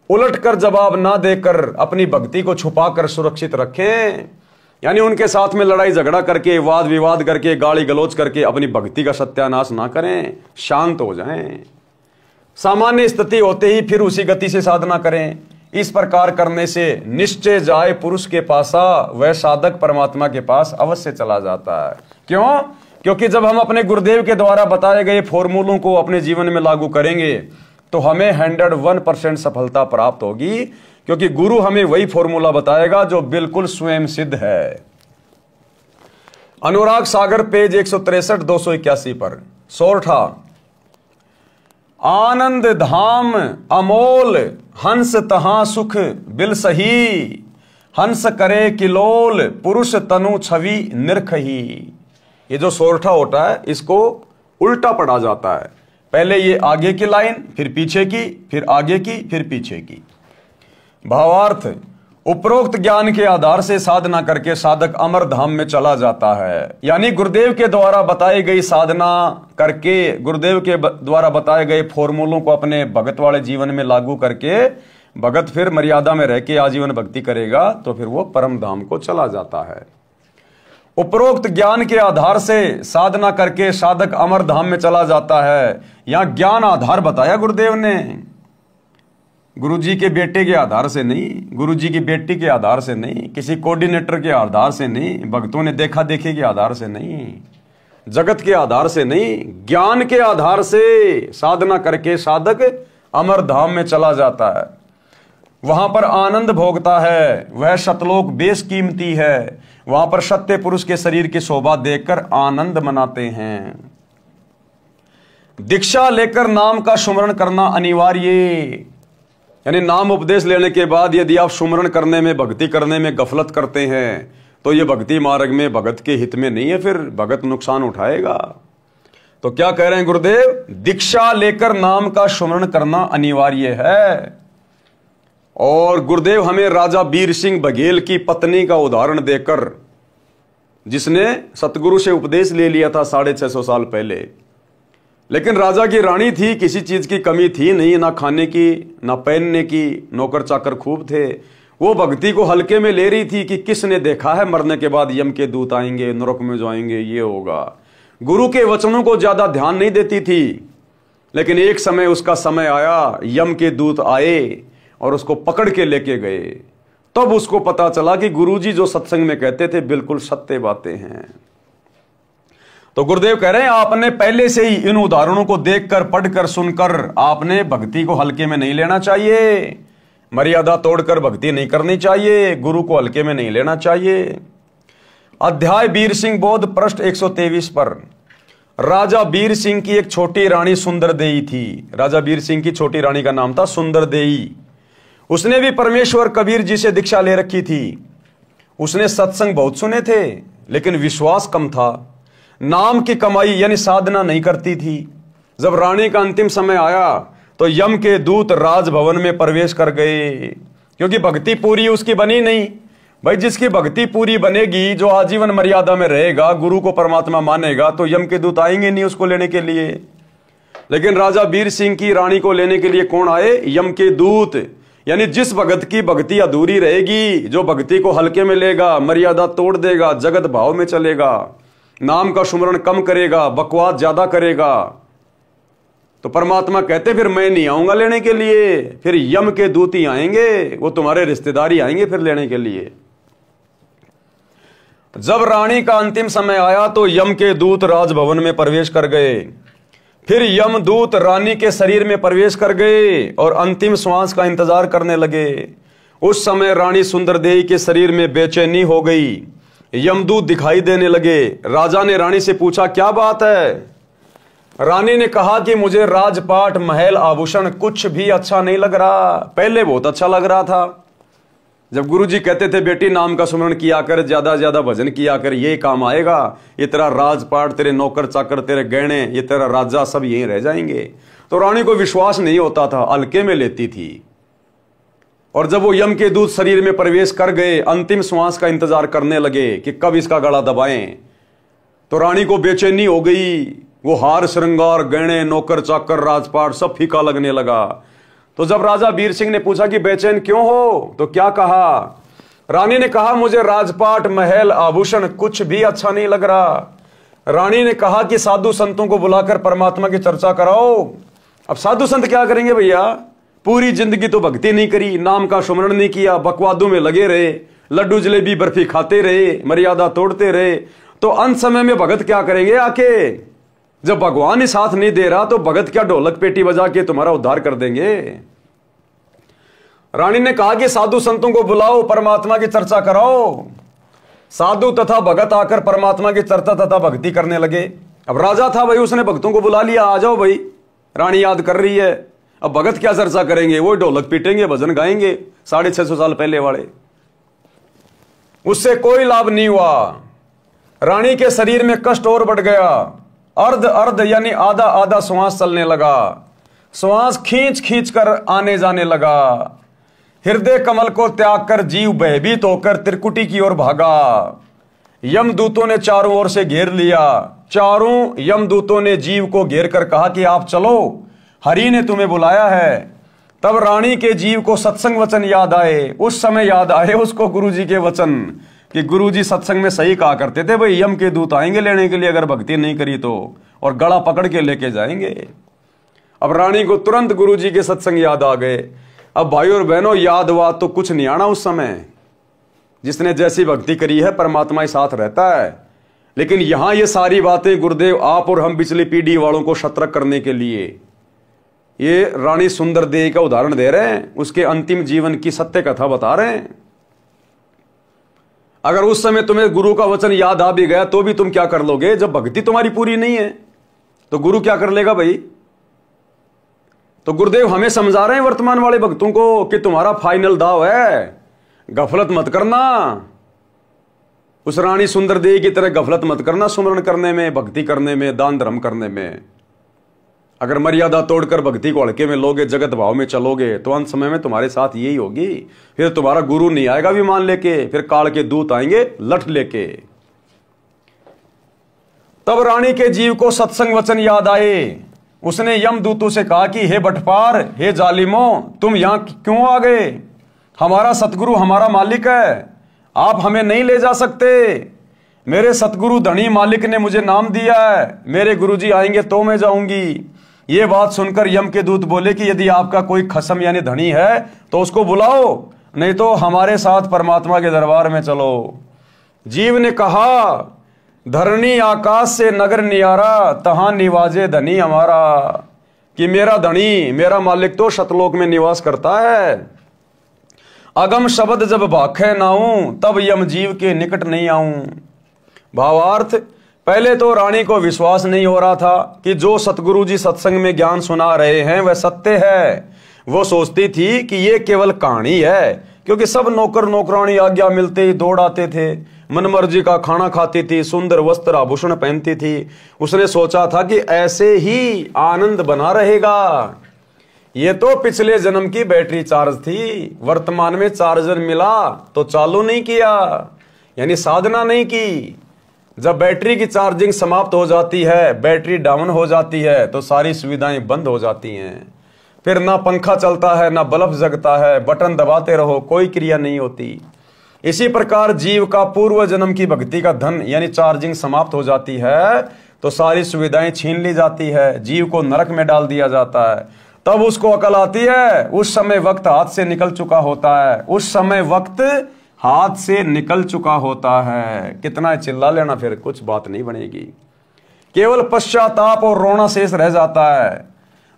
उलटकर जवाब ना देकर अपनी भक्ति को छुपाकर सुरक्षित रखें। यानी उनके साथ में लड़ाई झगड़ा करके, वाद विवाद करके, गाली गलौज करके अपनी भक्ति का सत्यानाश ना करें, शांत हो जाएं। सामान्य स्थिति होते ही फिर उसी गति से साधना करें। इस प्रकार करने से निश्चय जाए पुरुष के पासा, वह साधक परमात्मा के पास अवश्य चला जाता है। क्यों? क्योंकि जब हम अपने गुरुदेव के द्वारा बताए गए फॉर्मूलों को अपने जीवन में लागू करेंगे तो हमें 101% सफलता प्राप्त होगी। क्योंकि गुरु हमें वही फॉर्मूला बताएगा जो बिल्कुल स्वयं सिद्ध है। अनुराग सागर पेज 163 281 पर सोरठा। आनंद धाम अमोल हंस तहां सुख बिल सही, हंस करे किलोल पुरुष तनु छवि निरखही। ये जो सोरठा होता है इसको उल्टा पढ़ा जाता है, पहले ये आगे की लाइन, फिर पीछे की, फिर आगे की, फिर पीछे की। भावार्थ, उपरोक्त ज्ञान के आधार से साधना करके साधक अमर धाम में चला जाता है। यानी गुरुदेव के द्वारा बताई गई साधना करके, गुरुदेव के द्वारा बताए गए फॉर्मूलों को अपने भगत वाले जीवन में लागू करके भगत फिर मर्यादा में रह के आजीवन भक्ति करेगा तो फिर वो परम धाम को चला जाता है। उपरोक्त ज्ञान के आधार से साधना करके साधक अमर धाम में चला जाता है। यहां ज्ञान आधार बताया गुरुदेव ने, गुरुजी के बेटे के आधार से नहीं, गुरुजी की बेटी के आधार से नहीं, किसी कोऑर्डिनेटर के आधार से नहीं, भक्तों ने देखा देखे के आधार से नहीं, जगत के आधार से नहीं, ज्ञान के आधार से साधना करके साधक अमर धाम में चला जाता है। वहां पर आनंद भोगता है, वह शतलोक बेशकीमती है। वहां पर सत्य पुरुष के शरीर की शोभा देखकर आनंद मनाते हैं। दीक्षा लेकर नाम का सुमरण करना अनिवार्य, यानी नाम उपदेश लेने के बाद यदि आप सुमरण करने में, भक्ति करने में गफलत करते हैं तो ये भक्ति मार्ग में भगत के हित में नहीं है, फिर भगत नुकसान उठाएगा। तो क्या कह रहे हैं गुरुदेव? दीक्षा लेकर नाम का सुमरण करना अनिवार्य है। और गुरुदेव हमें राजा बीर सिंह बघेल की पत्नी का उदाहरण देकर, जिसने सतगुरु से उपदेश ले लिया था 650 साल पहले, लेकिन राजा की रानी थी, किसी चीज की कमी थी नहीं, ना खाने की ना पहनने की, नौकर चाकर खूब थे। वो भक्ति को हल्के में ले रही थी कि किसने देखा है मरने के बाद यम के दूत आएंगे, नरक में जाएंगे, ये होगा। गुरु के वचनों को ज्यादा ध्यान नहीं देती थी। लेकिन एक समय उसका समय आया, यम के दूत आए और उसको पकड़ के लेके गए। तब उसको पता चला कि गुरुजी जो सत्संग में कहते थे बिल्कुल सत्य बातें हैं। तो गुरुदेव कह रहे हैं आपने पहले से ही इन उदाहरणों को देखकर, पढ़कर, सुनकर आपने भक्ति को हल्के में नहीं लेना चाहिए, मर्यादा तोड़कर भक्ति नहीं करनी चाहिए, गुरु को हल्के में नहीं लेना चाहिए। अध्याय बीर सिंह बोध पृष्ठ 123 पर। राजा बीर सिंह की एक छोटी रानी सुंदरदेई थी। राजा बीर सिंह की छोटी रानी का नाम था सुंदरदेई। उसने भी परमेश्वर कबीर जी से दीक्षा ले रखी थी। उसने सत्संग बहुत सुने थे लेकिन विश्वास कम था। नाम की कमाई यानी साधना नहीं करती थी। जब रानी का अंतिम समय आया तो यम के दूत राजभवन में प्रवेश कर गए, क्योंकि भक्ति पूरी उसकी बनी नहीं। भाई जिसकी भक्ति पूरी बनेगी, जो आजीवन मर्यादा में रहेगा, गुरु को परमात्मा मानेगा, तो यम के दूत आएंगे नहीं उसको लेने के लिए। लेकिन राजा बीर सिंह की रानी को लेने के लिए कौन आए? यम के दूत। यानी जिस भगत की भक्ति अधूरी रहेगी, जो भक्ति को हल्के में लेगा, मर्यादा तोड़ देगा, जगत भाव में चलेगा, नाम का सुमरण कम करेगा, बकवास ज्यादा करेगा, तो परमात्मा कहते फिर मैं नहीं आऊंगा लेने के लिए, फिर यम के दूत ही आएंगे, वो तुम्हारे रिश्तेदार ही आएंगे फिर लेने के लिए। जब रानी का अंतिम समय आया तो यम के दूत राजभवन में प्रवेश कर गए। फिर यम दूत रानी के शरीर में प्रवेश कर गए और अंतिम श्वास का इंतजार करने लगे। उस समय रानी सुंदरदेई के शरीर में बेचैनी हो गई। यमदूत दिखाई देने लगे। राजा ने रानी से पूछा क्या बात है? रानी ने कहा कि मुझे राजपाट, महल, आभूषण कुछ भी अच्छा नहीं लग रहा। पहले बहुत अच्छा लग रहा था, जब गुरुजी कहते थे बेटी नाम का सुमरण किया कर, ज्यादा ज्यादा भजन किया कर, ये काम आएगा, ये तेरा राजपाट, तेरे नौकर चाकर, तेरे गहने, ये तेरा राजा सब यहीं रह जाएंगे। तो रानी को विश्वास नहीं होता था, हल्के में लेती थी। और जब वो यम के दूत शरीर में प्रवेश कर गए, अंतिम श्वास का इंतजार करने लगे कि कब इसका गला दबाएं, तो रानी को बेचैनी हो गई। वो हार, श्रृंगार, गहने, नौकर चाकर, राजपाट सब फीका लगने लगा। तो जब राजा बीर सिंह ने पूछा कि बेचैन क्यों हो, तो क्या कहा? रानी ने कहा मुझे राजपाट, महल, आभूषण कुछ भी अच्छा नहीं लग रहा। रानी ने कहा कि साधु संतों को बुलाकर परमात्मा की चर्चा कराओ। अब साधु संत क्या करेंगे भैया? पूरी जिंदगी तो भक्ति नहीं करी, नाम का सुमरण नहीं किया, बकवादों में लगे रहे, लड्डू जलेबी बर्फी खाते रहे, मर्यादा तोड़ते रहे। तो अंत समय में भगत क्या करेंगे आके? जब भगवान ही साथ नहीं दे रहा तो भगत क्या ढोलक पेटी बजा के तुम्हारा उद्धार कर देंगे? रानी ने कहा कि साधु संतों को बुलाओ, परमात्मा की चर्चा कराओ। साधु तथा भगत आकर परमात्मा की चर्चा तथा भक्ति करने लगे। अब राजा था भाई, उसने भक्तों को बुला लिया, आ जाओ भाई, रानी याद कर रही है। अब भगत क्या चर्चा करेंगे, वो ढोलक पीटेंगे, भजन गाएंगे 650 साल पहले वाले। उससे कोई लाभ नहीं हुआ। रानी के शरीर में कष्ट और बढ़ गया। अर्ध अर्ध यानी आधा आधा श्वास चलने लगा। श्वास खींच खींच कर आने जाने लगा। हृदय कमल को त्याग कर जीव भयभीत होकर त्रिकुटी की ओर भागा। यमदूतों ने चारों ओर से घेर लिया। चारों यमदूतों ने जीव को घेर कर कहा कि आप चलो, हरि ने तुम्हें बुलाया है। तब रानी के जीव को सत्संग वचन याद आए। उस समय याद आए उसको गुरुजी के वचन कि गुरुजी सत्संग में सही कहा करते थे, भाई यम के दूत आएंगे लेने के लिए अगर भक्ति नहीं करी तो, और गला पकड़ के लेके जाएंगे। अब रानी को तुरंत गुरुजी के सत्संग याद आ गए। अब भाई और बहनों, याद हुआ तो कुछ नहीं आना उस समय। जिसने जैसी भक्ति करी है परमात्मा ही साथ रहता है। लेकिन यहां ये सारी बातें गुरुदेव आप और हम पिछली पीढ़ी वालों को सतर्क करने के लिए ये रानी सुंदर देवी का उदाहरण दे रहे हैं, उसके अंतिम जीवन की सत्य कथा बता रहे हैं। अगर उस समय तुम्हें गुरु का वचन याद आ भी गया तो भी तुम क्या कर लोगे? जब भक्ति तुम्हारी पूरी नहीं है तो गुरु क्या कर लेगा भाई? तो गुरुदेव हमें समझा रहे हैं वर्तमान वाले भक्तों को कि तुम्हारा फाइनल दाव है, गफलत मत करना। उस रानी सुंदर देवी की तरह गफलत मत करना सुमरण करने में, भक्ति करने में, दान धर्म करने में। अगर मर्यादा तोड़कर भक्ति को हल्के में लोगे, जगत भाव में चलोगे तो अंत समय में तुम्हारे साथ यही होगी। फिर तुम्हारा गुरु नहीं आएगा विमान लेके, फिर काल के दूत आएंगे लठ लेके। तब रानी के जीव को सत्संग वचन याद आए। उसने यमदूतों से कहा कि हे बटपार, हे जालिमों, तुम यहां क्यों आ गए? हमारा सतगुरु हमारा मालिक है, आप हमें नहीं ले जा सकते। मेरे सतगुरु धनी मालिक ने मुझे नाम दिया है, मेरे गुरुजी आएंगे तो मैं जाऊंगी। ये बात सुनकर यम के दूत बोले कि यदि आपका कोई खसम यानी धनी है तो उसको बुलाओ, नहीं तो हमारे साथ परमात्मा के दरबार में चलो। जीव ने कहा, धरणी आकाश से नगर नियारा, तहां निवाजे धनी हमारा। कि मेरा धनी, मेरा मालिक तो शतलोक में निवास करता है। अगम शब्द जब भाखे नाऊं, तब यम जीव के निकट नहीं आऊं। भावार्थ, पहले तो रानी को विश्वास नहीं हो रहा था कि जो सतगुरु जी सत्संग में ज्ञान सुना रहे हैं वह सत्य है। वो सोचती थी कि ये केवल कहानी है, क्योंकि सब नौकर नौकरानी आज्ञा मिलते ही दौड़ आते थे, मनमर्जी का खाना खाती थी, सुंदर वस्त्र आभूषण पहनती थी। उसने सोचा था कि ऐसे ही आनंद बना रहेगा। ये तो पिछले जन्म की बैटरी चार्ज थी, वर्तमान में चार्जर मिला तो चालू नहीं किया, यानी साधना नहीं की। जब बैटरी की चार्जिंग समाप्त हो जाती है, बैटरी डाउन हो जाती है, तो सारी सुविधाएं बंद हो जाती हैं। फिर ना पंखा चलता है, ना बल्ब जगता है, बटन दबाते रहो, कोई क्रिया नहीं होती। इसी प्रकार जीव का पूर्व जन्म की भक्ति का धन यानी चार्जिंग समाप्त हो जाती है तो सारी सुविधाएं छीन ली जाती है, जीव को नरक में डाल दिया जाता है। तब उसको अकल आती है, उस समय वक्त हाथ से निकल चुका होता है, उस समय वक्त हाथ से निकल चुका होता है। कितना चिल्ला लेना, फिर कुछ बात नहीं बनेगी, केवल पश्चाताप और रोना शेष रह जाता है।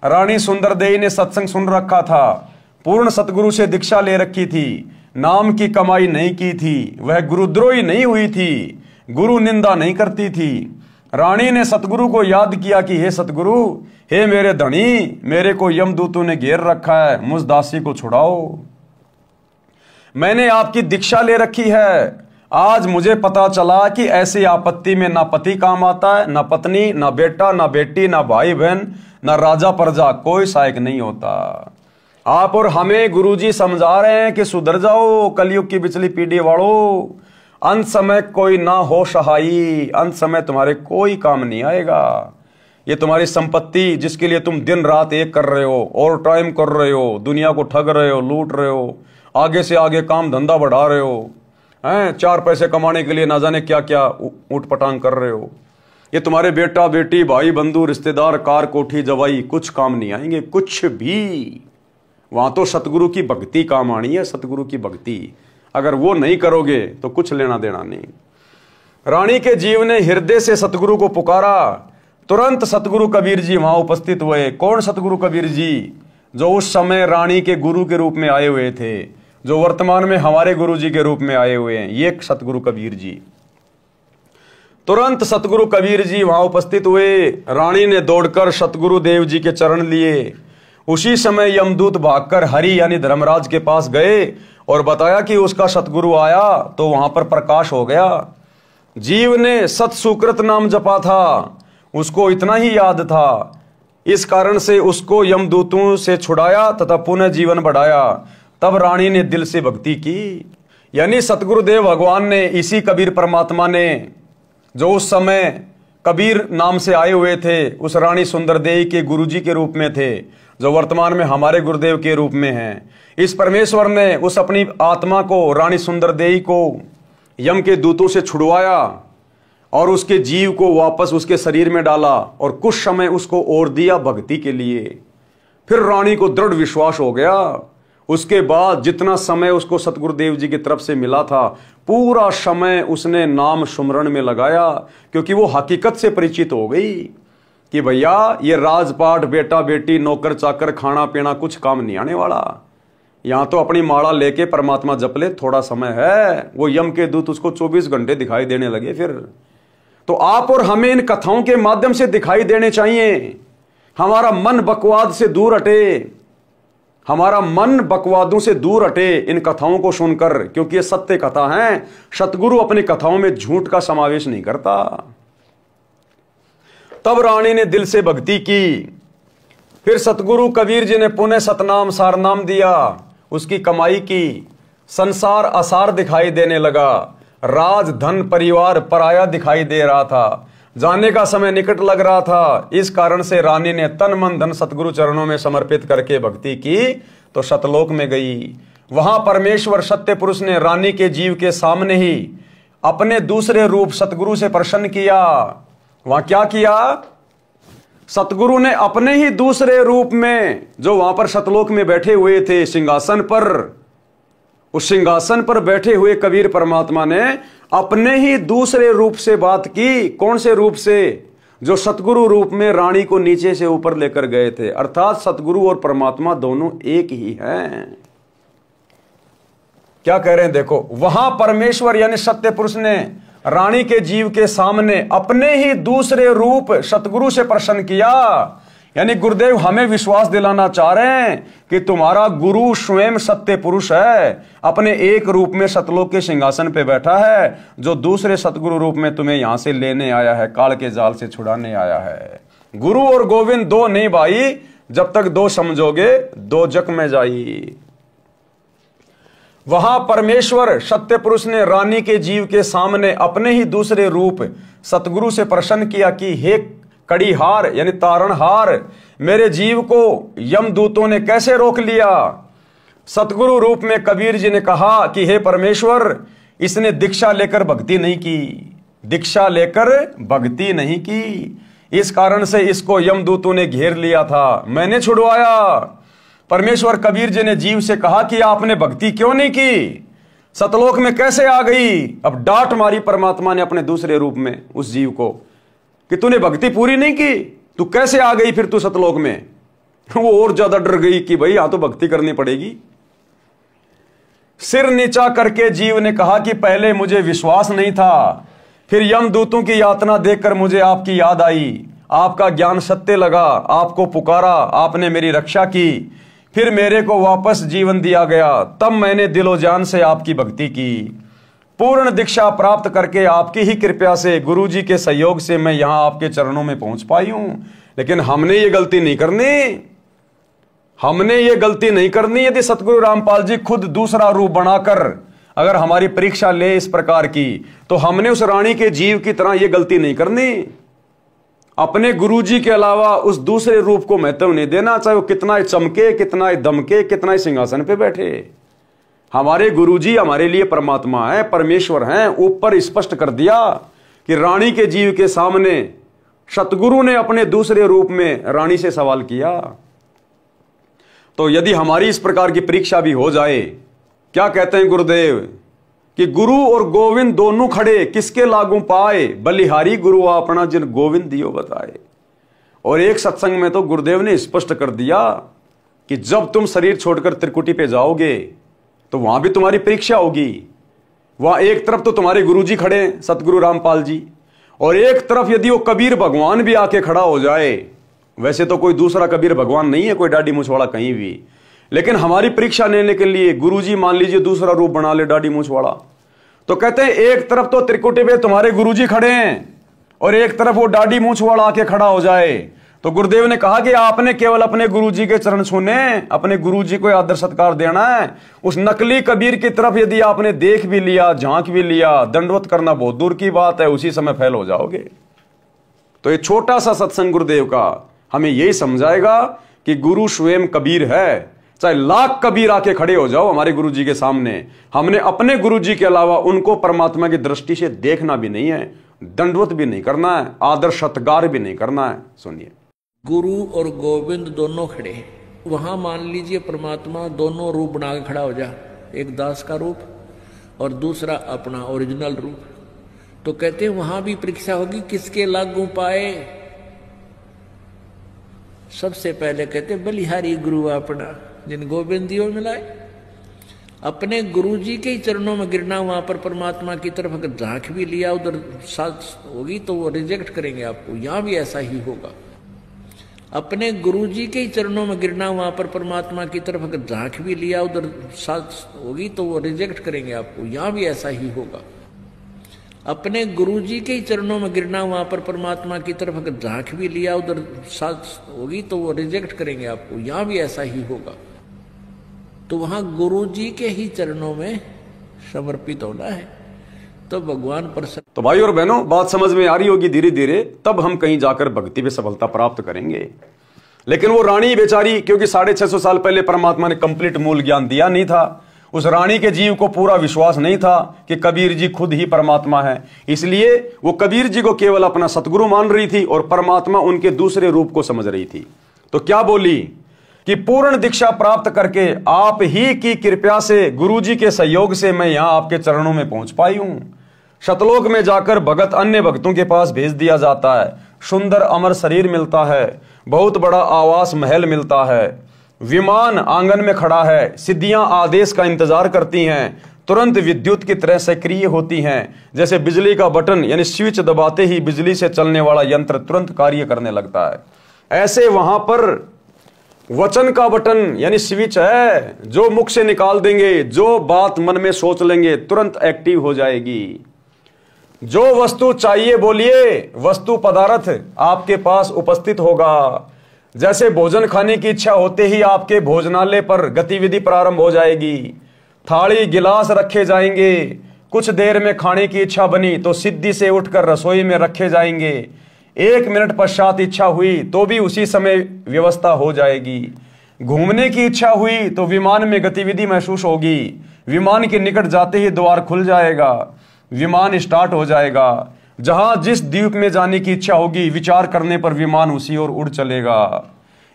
रानी सुंदर देवी ने सत्संग सुन रखा था, पूर्ण सतगुरु से दीक्षा ले रखी थी, नाम की कमाई नहीं की थी, वह गुरुद्रोही नहीं हुई थी, गुरु निंदा नहीं करती थी। रानी ने सतगुरु को याद किया कि हे सतगुरु, हे मेरे धनी, मेरे को यमदूतों ने घेर रखा है, मुझ दासी को छुड़ाओ। मैंने आपकी दीक्षा ले रखी है। आज मुझे पता चला कि ऐसी आपत्ति में ना पति काम आता है, ना पत्नी, ना बेटा, ना बेटी, ना भाई बहन, ना राजा प्रजा, कोई सहायक नहीं होता। आप और हमें गुरुजी समझा रहे हैं कि सुधर जाओ कलयुग की पिछली पीढ़ी वालों। अंत समय कोई ना हो सहाई, अंत समय तुम्हारे कोई काम नहीं आएगा। ये तुम्हारी संपत्ति जिसके लिए तुम दिन रात एक कर रहे हो, और टाइम कर रहे हो, दुनिया को ठग रहे हो, लूट रहे हो, आगे से आगे काम धंधा बढ़ा रहे हो, हैं, 4 पैसे कमाने के लिए ना जाने क्या क्या ऊट पटांग कर रहे हो। ये तुम्हारे बेटा बेटी, भाई बंधु, रिश्तेदार, कार कोठी जवाई कुछ काम नहीं आएंगे, कुछ भी। वहां तो सतगुरु की भक्ति काम आनी है, सतगुरु की भक्ति। अगर वो नहीं करोगे तो कुछ लेना देना नहीं। रानी के जीव ने हृदय से सतगुरु को पुकारा। तुरंत सतगुरु कबीर जी वहां उपस्थित हुए। कौन सतगुरु कबीर जी? जो उस समय रानी के गुरु के रूप में आए हुए थे, जो वर्तमान में हमारे गुरु जी के रूप में आए हुए हैं, ये सतगुरु कबीर जी। तुरंत सतगुरु कबीर जी वहां उपस्थित हुए। रानी ने दौड़कर सतगुरु देव जी के चरण लिए। उसी समय यमदूत भागकर हरि यानी धर्मराज के पास गए और बताया कि उसका सतगुरु आया। तो वहां पर प्रकाश हो गया। जीव ने सत सुकृत नाम जपा था, उसको इतना ही याद था, इस कारण से उसको यमदूतों से छुड़ाया तथा पुनः जीवन बढ़ाया। तब रानी ने दिल से भक्ति की। यानी सतगुरुदेव भगवान ने, इसी कबीर परमात्मा ने, जो उस समय कबीर नाम से आए हुए थे, उस रानी सुंदरदेई के गुरुजी के रूप में थे, जो वर्तमान में हमारे गुरुदेव के रूप में हैं। इस परमेश्वर ने उस अपनी आत्मा को, रानी सुंदरदेई को, यम के दूतों से छुड़वाया और उसके जीव को वापस उसके शरीर में डाला और कुछ समय उसको और दिया भक्ति के लिए। फिर रानी को दृढ़ विश्वास हो गया। उसके बाद जितना समय उसको सतगुरुदेव जी की तरफ से मिला था, पूरा समय उसने नाम सुमरण में लगाया, क्योंकि वो हकीकत से परिचित हो गई कि भैया ये राजपाट, बेटा बेटी, नौकर चाकर, खाना पीना कुछ काम नहीं आने वाला। यहां तो अपनी माला लेके परमात्मा जप ले, थोड़ा समय है। वो यम के दूत उसको 24 घंटे दिखाई देने लगे। फिर तो आप और हमें इन कथाओं के माध्यम से दिखाई देने चाहिए। हमारा मन बकवाद से दूर हटे, हमारा मन बकवादों से दूर हटे इन कथाओं को सुनकर, क्योंकि ये सत्य कथा हैं। सतगुरु अपनी कथाओं में झूठ का समावेश नहीं करता। तब रानी ने दिल से भक्ति की। फिर सतगुरु कबीर जी ने पुनः सतनाम सारनाम दिया, उसकी कमाई की। संसार असार दिखाई देने लगा। राज धन परिवार पराया दिखाई दे रहा था। जाने का समय निकट लग रहा था। इस कारण से रानी ने तन मन धन सतगुरु चरणों में समर्पित करके भक्ति की तो सतलोक में गई। वहां परमेश्वर सत्य पुरुष ने रानी के जीव के सामने ही अपने दूसरे रूप सतगुरु से प्रसन्न किया। वहां क्या किया? सतगुरु ने अपने ही दूसरे रूप में, जो वहां पर सतलोक में बैठे हुए थे सिंहासन पर, उस सिंहासन पर बैठे हुए कबीर परमात्मा ने अपने ही दूसरे रूप से बात की। कौन से रूप से? जो सतगुरु रूप में रानी को नीचे से ऊपर लेकर गए थे। अर्थात सतगुरु और परमात्मा दोनों एक ही हैं। क्या कह रहे हैं देखो, वहां परमेश्वर यानी सत्य पुरुष ने रानी के जीव के सामने अपने ही दूसरे रूप सतगुरु से प्रसन्न किया। यानी गुरुदेव हमें विश्वास दिलाना चाह रहे हैं कि तुम्हारा गुरु स्वयं सत्य पुरुष है, अपने एक रूप में सतलोक के सिंहासन पे बैठा है, जो दूसरे सतगुरु रूप में तुम्हें यहां से लेने आया है, काल के जाल से छुड़ाने आया है। गुरु और गोविंद दो नहीं भाई, जब तक दो समझोगे दो जग में जाई। वहां परमेश्वर सत्य पुरुष ने रानी के जीव के सामने अपने ही दूसरे रूप सतगुरु से प्रसन्न किया कि हे कड़ीहार यानी तारणहार, मेरे जीव को यमदूतों ने कैसे रोक लिया। सतगुरु रूप में कबीर जी ने कहा कि हे परमेश्वर, इसने दीक्षा लेकर भक्ति नहीं की, दीक्षा लेकर भक्ति नहीं की, इस कारण से इसको यमदूतों ने घेर लिया था, मैंने छुड़वाया। परमेश्वर कबीर जी ने जीव से कहा कि आपने भक्ति क्यों नहीं की, सतलोक में कैसे आ गई। अब डांट मारी परमात्मा ने अपने दूसरे रूप में उस जीव को कि तूने भक्ति पूरी नहीं की, तू कैसे आ गई फिर तू सतलोक में। वो और ज्यादा डर गई कि भाई यहां तो भक्ति करनी पड़ेगी। सिर नीचा करके जीव ने कहा कि पहले मुझे विश्वास नहीं था, फिर यमदूतों की यातना देखकर मुझे आपकी याद आई, आपका ज्ञान सत्य लगा, आपको पुकारा, आपने मेरी रक्षा की, फिर मेरे को वापस जीवन दिया गया, तब मैंने दिलो जान से आपकी भक्ति की। पूर्ण दीक्षा प्राप्त करके आपकी ही कृपा से, गुरु जी के सहयोग से मैं यहां आपके चरणों में पहुंच पाई हूं। लेकिन हमने ये गलती नहीं करनी, हमने ये गलती नहीं करनी। यदि सतगुरु रामपाल जी खुद दूसरा रूप बनाकर अगर हमारी परीक्षा ले इस प्रकार की, तो हमने उस रानी के जीव की तरह ये गलती नहीं करनी। अपने गुरुजी के अलावा उस दूसरे रूप को महत्व नहीं देना, चाहे वो कितना ही चमके, कितना ही दमके, कितना ही सिंहासन पे बैठे। हमारे गुरुजी हमारे लिए परमात्मा है, परमेश्वर हैं। ऊपर स्पष्ट कर दिया कि रानी के जीव के सामने सतगुरु ने अपने दूसरे रूप में रानी से सवाल किया। तो यदि हमारी इस प्रकार की परीक्षा भी हो जाए, क्या कहते हैं गुरुदेव कि गुरु और गोविंद दोनों खड़े, किसके लागू पाए, बलिहारी गुरु अपना जिन गोविंद दियो बताए। और एक सत्संग में तो गुरुदेव ने स्पष्ट कर दिया कि जब तुम शरीर छोड़कर त्रिकुटी पे जाओगे तो वहां भी तुम्हारी परीक्षा होगी। वहां एक तरफ तो तुम्हारे गुरुजी खड़े हैं, सतगुरु रामपाल जी, और एक तरफ यदि वो कबीर भगवान भी आके खड़ा हो जाए, वैसे तो कोई दूसरा कबीर भगवान नहीं है कोई दाढ़ी मूंछ वाला कहीं भी, लेकिन हमारी परीक्षा लेने के लिए गुरुजी मान लीजिए दूसरा रूप बना ले दाढ़ी मूंछ वाला, तो कहते हैं एक तरफ तो त्रिकुटी पे तुम्हारे गुरुजी खड़े हैं और एक तरफ वो दाढ़ी मूंछ वाला आके खड़ा हो जाए, तो गुरुदेव ने कहा कि आपने केवल अपने गुरुजी के चरण छूने, अपने गुरुजी को आदर सत्कार देना है। उस नकली कबीर की तरफ यदि आपने देख भी लिया, झांक भी लिया, दंडवत करना बहुत दूर की बात है, उसी समय फेल हो जाओगे। तो ये छोटा सा सत्संग गुरुदेव का हमें यही समझाएगा कि गुरु स्वयं कबीर है। चाहे लाख कबीर आके खड़े हो जाओ हमारे गुरुजी के सामने, हमने अपने गुरुजी के अलावा उनको परमात्मा की दृष्टि से देखना भी नहीं है, दंडवत भी नहीं करना है, आदर सत्कार भी नहीं करना है। सुनिए, गुरु और गोविंद दोनों खड़े हैं, वहां मान लीजिए परमात्मा दोनों रूप बना के खड़ा हो जा, एक दास का रूप और दूसरा अपना ओरिजिनल रूप। तो कहते हैं वहां भी परीक्षा होगी, किसके लागू पाए। सबसे पहले कहते बलिहारी गुरु अपना, जिन गोविंद दियो मिलाए। अपने गुरुजी के ही चरणों में गिरना, वहां पर परमात्मा की तरफ अगर झांक भी लिया उधर साथ होगी तो वो रिजेक्ट करेंगे आपको, यहां भी ऐसा ही होगा। अपने गुरुजी के ही चरणों में गिरना, वहां पर परमात्मा की तरफ अगर झांक भी लिया उधर साथ होगी तो वो रिजेक्ट करेंगे आपको, यहां भी ऐसा ही होगा। अपने गुरुजी के ही चरणों में गिरना, वहां पर परमात्मा की तरफ अगर झांक भी लिया उधर साथ होगी तो वो रिजेक्ट करेंगे आपको, यहां भी ऐसा ही होगा। तो वहां गुरुजी के ही चरणों में समर्पित होना है, तो भगवान प्रसन्न। तो भाई और बहनों, बात समझ में आ रही होगी धीरे धीरे, तब हम कहीं जाकर भक्ति में सफलता प्राप्त करेंगे। लेकिन वो रानी बेचारी, क्योंकि 650 साल पहले परमात्मा ने कंप्लीट मूल ज्ञान दिया नहीं था, उस रानी के जीव को पूरा विश्वास नहीं था कि कबीर जी खुद ही परमात्मा है, इसलिए वो कबीर जी को केवल अपना सतगुरु मान रही थी और परमात्मा उनके दूसरे रूप को समझ रही थी। तो क्या बोली कि पूर्ण दीक्षा प्राप्त करके आप ही की कृपा से, गुरुजी के सहयोग से मैं यहां आपके चरणों में पहुंच पाई हूं। शतलोक में जाकर भगत अन्य भक्तों के पास भेज दिया जाता है, सुंदर अमर शरीर मिलता है, बहुत बड़ा आवास महल मिलता है, विमान आंगन में खड़ा है, सिद्धियां आदेश का इंतजार करती हैं, तुरंत विद्युत की तरह सक्रिय होती हैं, जैसे बिजली का बटन यानी स्विच दबाते ही बिजली से चलने वाला यंत्र तुरंत कार्य करने लगता है। ऐसे वहां पर वचन का बटन यानी स्विच है, जो मुख से निकाल देंगे, जो बात मन में सोच लेंगे तुरंत एक्टिव हो जाएगी। जो वस्तु चाहिए बोलिए, वस्तु पदार्थ आपके पास उपस्थित होगा। जैसे भोजन खाने की इच्छा होते ही आपके भोजनालय पर गतिविधि प्रारंभ हो जाएगी, थाली गिलास रखे जाएंगे, कुछ देर में खाने की इच्छा बनी तो सिद्धि से उठकर रसोई में रखे जाएंगे, 1 मिनट पश्चात इच्छा हुई तो भी उसी समय व्यवस्था हो जाएगी। घूमने की इच्छा हुई तो विमान में गतिविधि महसूस होगी, विमान के निकट जाते ही द्वार खुल जाएगा, विमान स्टार्ट हो जाएगा। जहां जिस द्वीप में जाने की इच्छा होगी, विचार करने पर विमान उसी ओर उड़ चलेगा।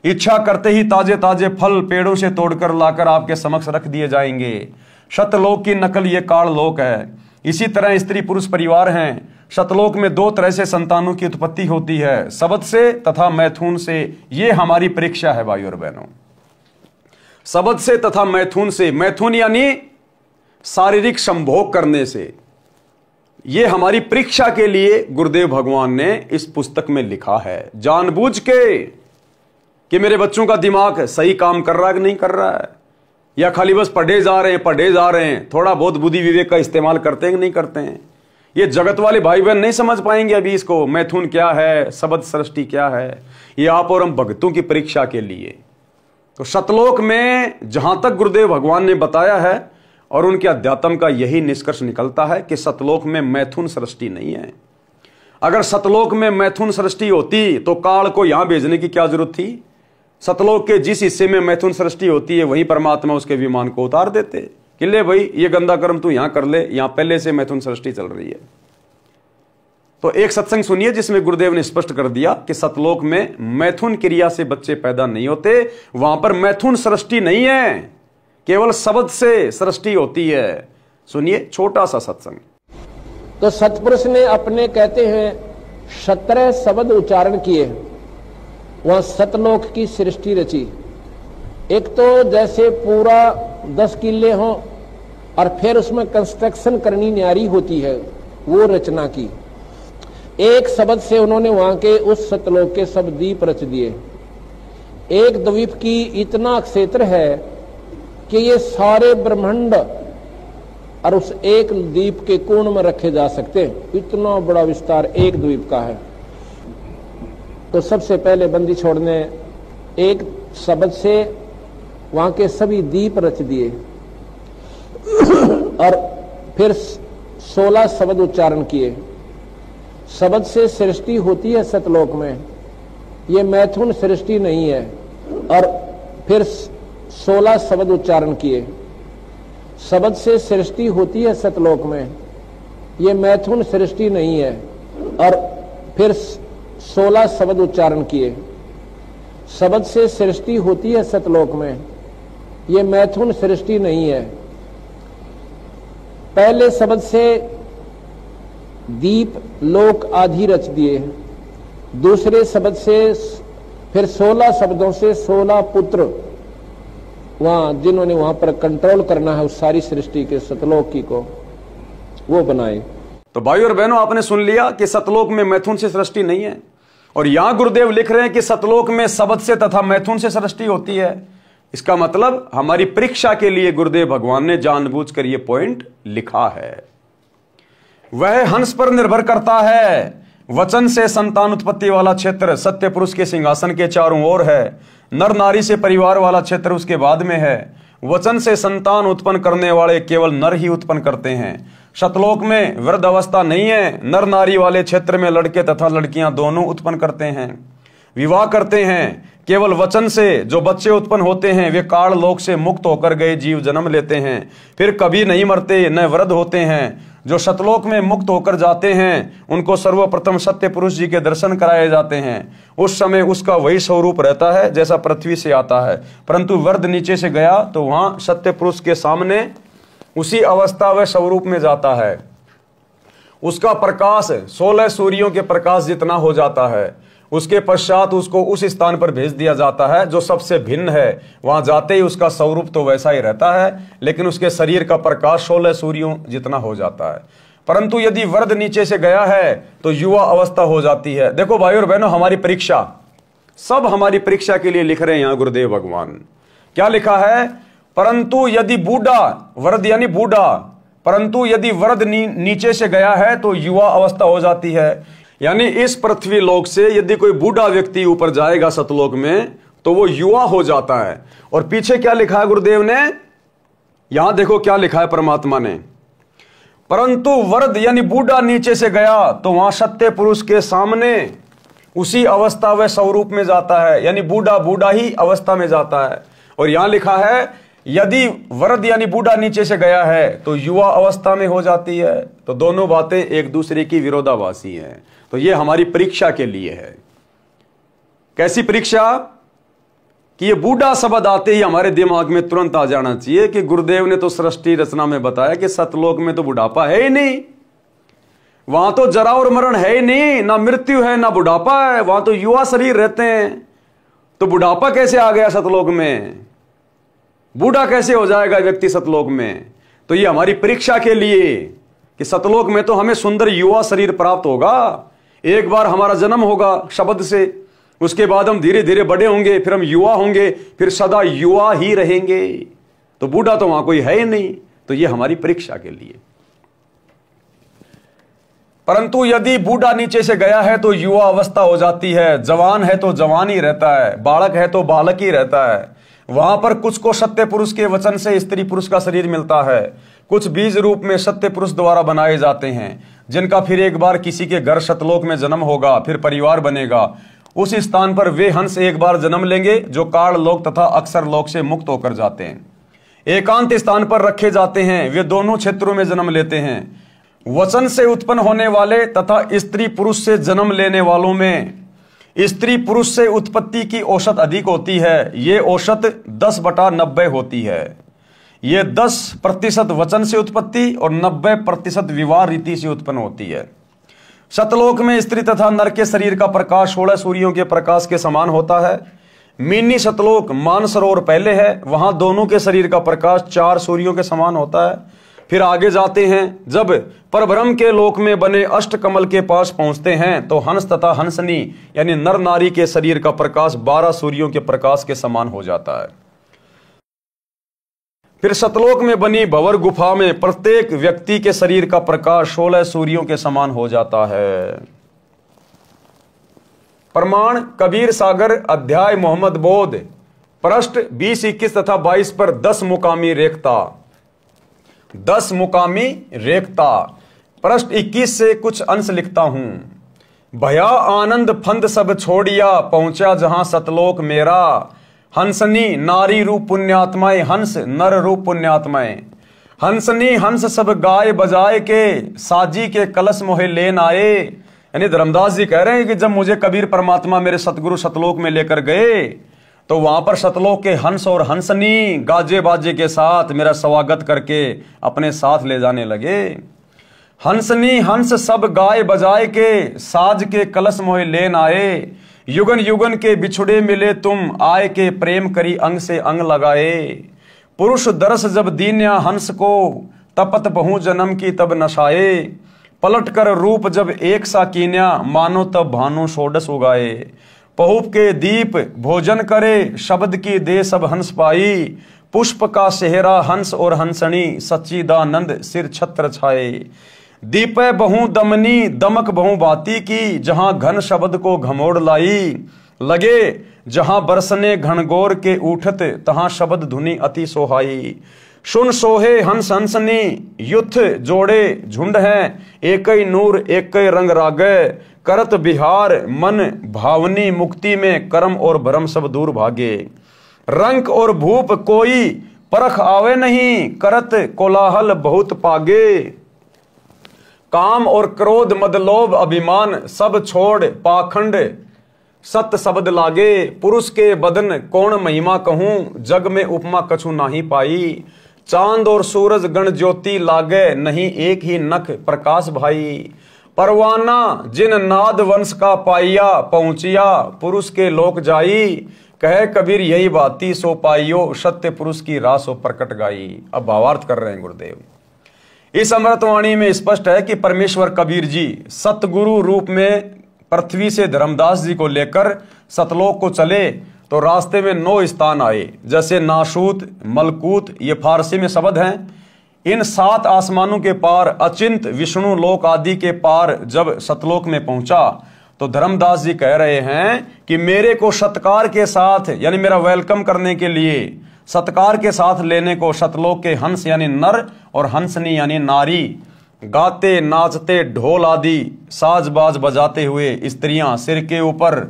इच्छा करते ही ताजे ताजे फल पेड़ों से तोड़कर लाकर आपके समक्ष रख दिए जाएंगे। शतलोक की नकल ये काललोक है। इसी तरह स्त्री पुरुष परिवार हैं। शतलोक में 2 तरह से संतानों की उत्पत्ति होती है, शबद से तथा मैथुन से। ये हमारी परीक्षा है भाई और बहनों, शबद से तथा मैथुन से। मैथुन यानी शारीरिक संभोग करने से। ये हमारी परीक्षा के लिए गुरुदेव भगवान ने इस पुस्तक में लिखा है, जानबूझ के, कि मेरे बच्चों का दिमाग सही काम कर रहा है कि नहीं कर रहा है, या खाली बस पढ़े जा रहे हैं, थोड़ा बहुत बुद्धि विवेक का इस्तेमाल करते हैं कि नहीं करते हैं। ये जगत वाले भाई बहन नहीं समझ पाएंगे अभी इसको, मैथुन क्या है, शबद सृष्टि क्या है। ये आप और हम भक्तों की परीक्षा के लिए। तो शतलोक में जहां तक गुरुदेव भगवान ने बताया है और उनके अध्यात्म का यही निष्कर्ष निकलता है कि सतलोक में मैथुन सृष्टि नहीं है। अगर सतलोक में मैथुन सृष्टि होती तो काल को यहां भेजने की क्या जरूरत थी। सतलोक के जिस हिस्से में मैथुन सृष्टि होती है वहीं परमात्मा उसके विमान को उतार देते कि ले भाई ये गंदा कर्म तू यहां कर ले, यहां पहले से मैथुन सृष्टि चल रही है। तो एक सत्संग सुनिए जिसमें गुरुदेव ने स्पष्ट कर दिया कि सतलोक में मैथुन क्रिया से बच्चे पैदा नहीं होते, वहां पर मैथुन सृष्टि नहीं है, केवल शब्द से सृष्टि होती है। सुनिए छोटा सा सत्संग। तो सतपुरुष ने अपने कहते हैं 17 शब्द उच्चारण किए, वह सतलोक की सृष्टि रची। एक तो जैसे पूरा 10 किले हों और फिर उसमें कंस्ट्रक्शन करनी न्यारी होती है, वो रचना की। एक शब्द से उन्होंने वहां के उस सतलोक के सब द्वीप रच दिए। एक द्वीप की इतना क्षेत्र है कि ये सारे ब्रह्मांड और उस एक द्वीप के कोण में रखे जा सकते हैं। इतना बड़ा विस्तार एक द्वीप का है। तो सबसे पहले बंदी छोड़ ने एक शब्द से वहां के सभी द्वीप रच दिए और फिर 16 शब्द उच्चारण किए। शब्द से सृष्टि होती है सतलोक में, ये मैथुन सृष्टि नहीं है। और फिर 16 शब्द उच्चारण किए। शब्द से सृष्टि होती है सतलोक में, ये मैथुन सृष्टि नहीं है। और फिर 16 शब्द उच्चारण किए। शब्द से सृष्टि होती है सतलोक में, ये मैथुन सृष्टि नहीं है। पहले शब्द से दीप लोक आदि रच दिए। दूसरे शब्द से फिर 16 शब्दों से 16 पुत्र वहां जिन्होंने वहां पर कंट्रोल करना है उस सारी सृष्टि के सतलोक की को, वो बनाए। तो भाई और बहनों, आपने सुन लिया कि सतलोक में मैथुन से सृष्टि नहीं है। और यहां गुरुदेव लिख रहे हैं कि सतलोक में शब्द से तथा मैथुन से सृष्टि होती है। इसका मतलब हमारी परीक्षा के लिए गुरुदेव भगवान ने जानबूझकर यह पॉइंट लिखा है। वह हंस पर निर्भर करता है। वचन से संतान उत्पत्ति वाला क्षेत्र सत्य पुरुष के सिंहासन के चारों ओर है। नर नारी से परिवार वाला क्षेत्र उसके बाद में है। वचन से संतान उत्पन्न करने वाले केवल नर ही उत्पन्न करते हैं। सतलोक में वृद्ध अवस्था नहीं है। नर नारी वाले क्षेत्र में लड़के तथा लड़कियां दोनों उत्पन्न करते हैं, विवाह करते हैं। केवल वचन से जो बच्चे उत्पन्न होते हैं वे काल लोक से मुक्त होकर गए जीव जन्म लेते हैं, फिर कभी नहीं मरते न वृद्ध होते हैं। जो सतलोक में मुक्त होकर जाते हैं उनको सर्वप्रथम सत्य पुरुष जी के दर्शन कराए जाते हैं। उस समय उसका वही स्वरूप रहता है जैसा पृथ्वी से आता है, परंतु वृद्ध नीचे से गया तो वहां सत्य पुरुष के सामने उसी अवस्था व स्वरूप में जाता है। उसका प्रकाश 16 सूर्यों के प्रकाश जितना हो जाता है। उसके पश्चात उसको उस स्थान पर भेज दिया जाता है जो सबसे भिन्न है। वहां जाते ही उसका स्वरूप तो वैसा ही रहता है, लेकिन उसके शरीर का प्रकाश 16 सूर्यों जितना हो जाता है। परंतु यदि वृद्ध नीचे से गया है तो युवा अवस्था हो जाती है। देखो भाई और बहनों, हमारी परीक्षा, सब हमारी परीक्षा के लिए लिख रहे हैं यहां गुरुदेव भगवान। क्या लिखा है? परंतु यदि बूढ़ा, वृद्ध यानी बूढ़ा, परंतु यदि वृद्ध नीचे से गया है तो युवा अवस्था हो जाती है। यानी इस पृथ्वी लोक से यदि कोई बूढ़ा व्यक्ति ऊपर जाएगा सतलोक में तो वो युवा हो जाता है। और पीछे क्या लिखा है गुरुदेव ने? यहां देखो क्या लिखा है परमात्मा ने। परंतु वृद्ध यानी बूढ़ा नीचे से गया तो वहां सत्य पुरुष के सामने उसी अवस्था व स्वरूप में जाता है। यानी बूढ़ा बूढ़ा ही अवस्था में जाता है। और यहां लिखा है यदि वृद्ध यानी बूढ़ा नीचे से गया है तो युवा अवस्था में हो जाती है। तो दोनों बातें एक दूसरे की विरोधाभासी हैं। तो ये हमारी परीक्षा के लिए है। कैसी परीक्षा? कि ये बूढ़ा शब्द आते ही हमारे दिमाग में तुरंत आ जाना चाहिए कि गुरुदेव ने तो सृष्टि रचना में बताया कि सतलोक में तो बुढ़ापा है ही नहीं, वहां तो जरा और मरण है ही नहीं, ना मृत्यु है ना बुढ़ापा है, वहां तो युवा शरीर रहते हैं। तो बुढ़ापा कैसे आ गया सतलोक में? बूढ़ा कैसे हो जाएगा व्यक्ति सतलोक में? तो ये हमारी परीक्षा के लिए कि सतलोक में तो हमें सुंदर युवा शरीर प्राप्त होगा। एक बार हमारा जन्म होगा शब्द से, उसके बाद हम धीरे धीरे बड़े होंगे, फिर हम युवा होंगे, फिर सदा युवा ही रहेंगे। तो बूढ़ा तो वहां कोई है ही नहीं। तो ये हमारी परीक्षा के लिए। परंतु यदि बूढ़ा नीचे से गया है तो युवा अवस्था हो जाती है। जवान है तो जवान ही रहता है, बालक है तो बालक ही रहता है। वहां पर कुछ को सत्य पुरुष के वचन से स्त्री पुरुष का शरीर मिलता है, कुछ बीज रूप में सत्य पुरुष द्वारा बनाए जाते हैं, जिनका फिर एक बार किसी के घर सतलोक में जन्म होगा, फिर परिवार बनेगा। उस स्थान पर वे हंस एक बार जन्म लेंगे जो काल लोक तथा अक्षर लोक से मुक्त होकर जाते हैं। एकांत स्थान पर रखे जाते हैं, वे दोनों क्षेत्रों में जन्म लेते हैं। वचन से उत्पन्न होने वाले तथा स्त्री पुरुष से जन्म लेने वालों में स्त्री पुरुष से उत्पत्ति की औसत अधिक होती है। ये औसत 10/90 होती है। ये 10% वचन से उत्पत्ति और 90% विवाह रीति से उत्पन्न होती है। सतलोक में स्त्री तथा नर के शरीर का प्रकाश 16 सूर्यों के प्रकाश के समान होता है। मिनी सतलोक मानसरोवर पहले है, वहां दोनों के शरीर का प्रकाश 4 सूर्यों के समान होता है। फिर आगे जाते हैं, जब परब्रह्म के लोक में बने अष्टकमल के पास पहुंचते हैं तो हंस तथा हंसनी यानी नर नारी के शरीर का प्रकाश 12 सूर्यों के प्रकाश के समान हो जाता है। फिर सतलोक में बनी भंवर गुफा में प्रत्येक व्यक्ति के शरीर का प्रकाश 16 सूर्यों के समान हो जाता है। प्रमाण कबीर सागर अध्याय मोहम्मद बोध पृष्ठ 20, 21 तथा 22 पर 10 मुकामी रेखता। 10 मुकामी रेखता। पृष्ठ 21 से कुछ अंश लिखता हूं। भया आनंद फंद सब छोड़िया, पहुंचा जहां सतलोक मेरा। हंसनी नारी रूप पुण्यात्माएं, हंस नर रूप पुण्यात्माएं। हंसनी हंस सब गाय बजाए के, साजी के कलश मोहे लेन आए। यानी धर्मदास जी कह रहे हैं कि जब मुझे कबीर परमात्मा मेरे सतगुरु सतलोक में लेकर गए तो वहां पर सतलोक के हंस और हंसनी गाजे बाजे के साथ मेरा स्वागत करके अपने साथ ले जाने लगे। हंसनी हंस सब गाय बजाए के, साज के कलश मोहे लेन आए। युगन युगन के बिछुड़े मिले तुम, आए के प्रेम करी अंग से अंग लगाए। पुरुष दरस जब दीन्या हंस को, तपत बहु जन्म की तब नशाए। पलट कर रूप जब एक सा कीन्या, मानो तब भानु षोडश उगाए। पहुप के दीप भोजन करे, शब्द की दे सब हंस पाई। पुष्प का सेहरा हंस और हंसनी, सच्चिदानंद सिर छत्र छाए। दीप बहु दमनी दमक बहु बाती की, जहां घन शब्द को घमोड़ लाई। लगे जहां बरसने घनघोर के उठत, तहां शब्द धुनी अति सोहाई। सुन सोहे हंस हंसनी, युथ जोड़े झुंड हैं। एक ही नूर एक ही रंग रागे, करत बिहार मन भावनी। मुक्ति में कर्म और भरम सब दूर भागे। रंक और भूप कोई परख आवे नहीं, करत कोलाहल बहुत पागे। काम और क्रोध मद लोभ अभिमान, सब छोड़ पाखंड सत शब्द लागे। पुरुष के बदन कौन महिमा कहूं, जग में उपमा कछु नाही पाई। चांद और सूरज गण ज्योति लागे, नहीं एक ही नख प्रकाश भाई। परवाना जिन नाद वंश का पाइया, पहुंचिया पुरुष के लोक जाई। कहे कबीर यही बाती सो पाइयो, सत्य पुरुष की राह सो प्रकट गाई। अब भावार्थ कर रहे हैं गुरुदेव। इस अमृतवाणी में स्पष्ट है कि परमेश्वर कबीर जी सतगुरु रूप में पृथ्वी से धर्मदास जी को लेकर सतलोक को चले तो रास्ते में 9 स्थान आए, जैसे नाशूत, मलकूत, ये फारसी में शब्द हैं। इन 7 आसमानों के पार अचिंत विष्णु लोक आदि के पार जब सतलोक में पहुंचा तो धर्मदास जी कह रहे हैं कि मेरे को सत्कार के साथ यानी मेरा वेलकम करने के लिए, सत्कार के साथ लेने को सतलोक के हंस यानी नर और हंसनी यानी नारी, गाते नाचते ढोल आदि साजबाज बजाते हुए स्त्रियां सिर के ऊपर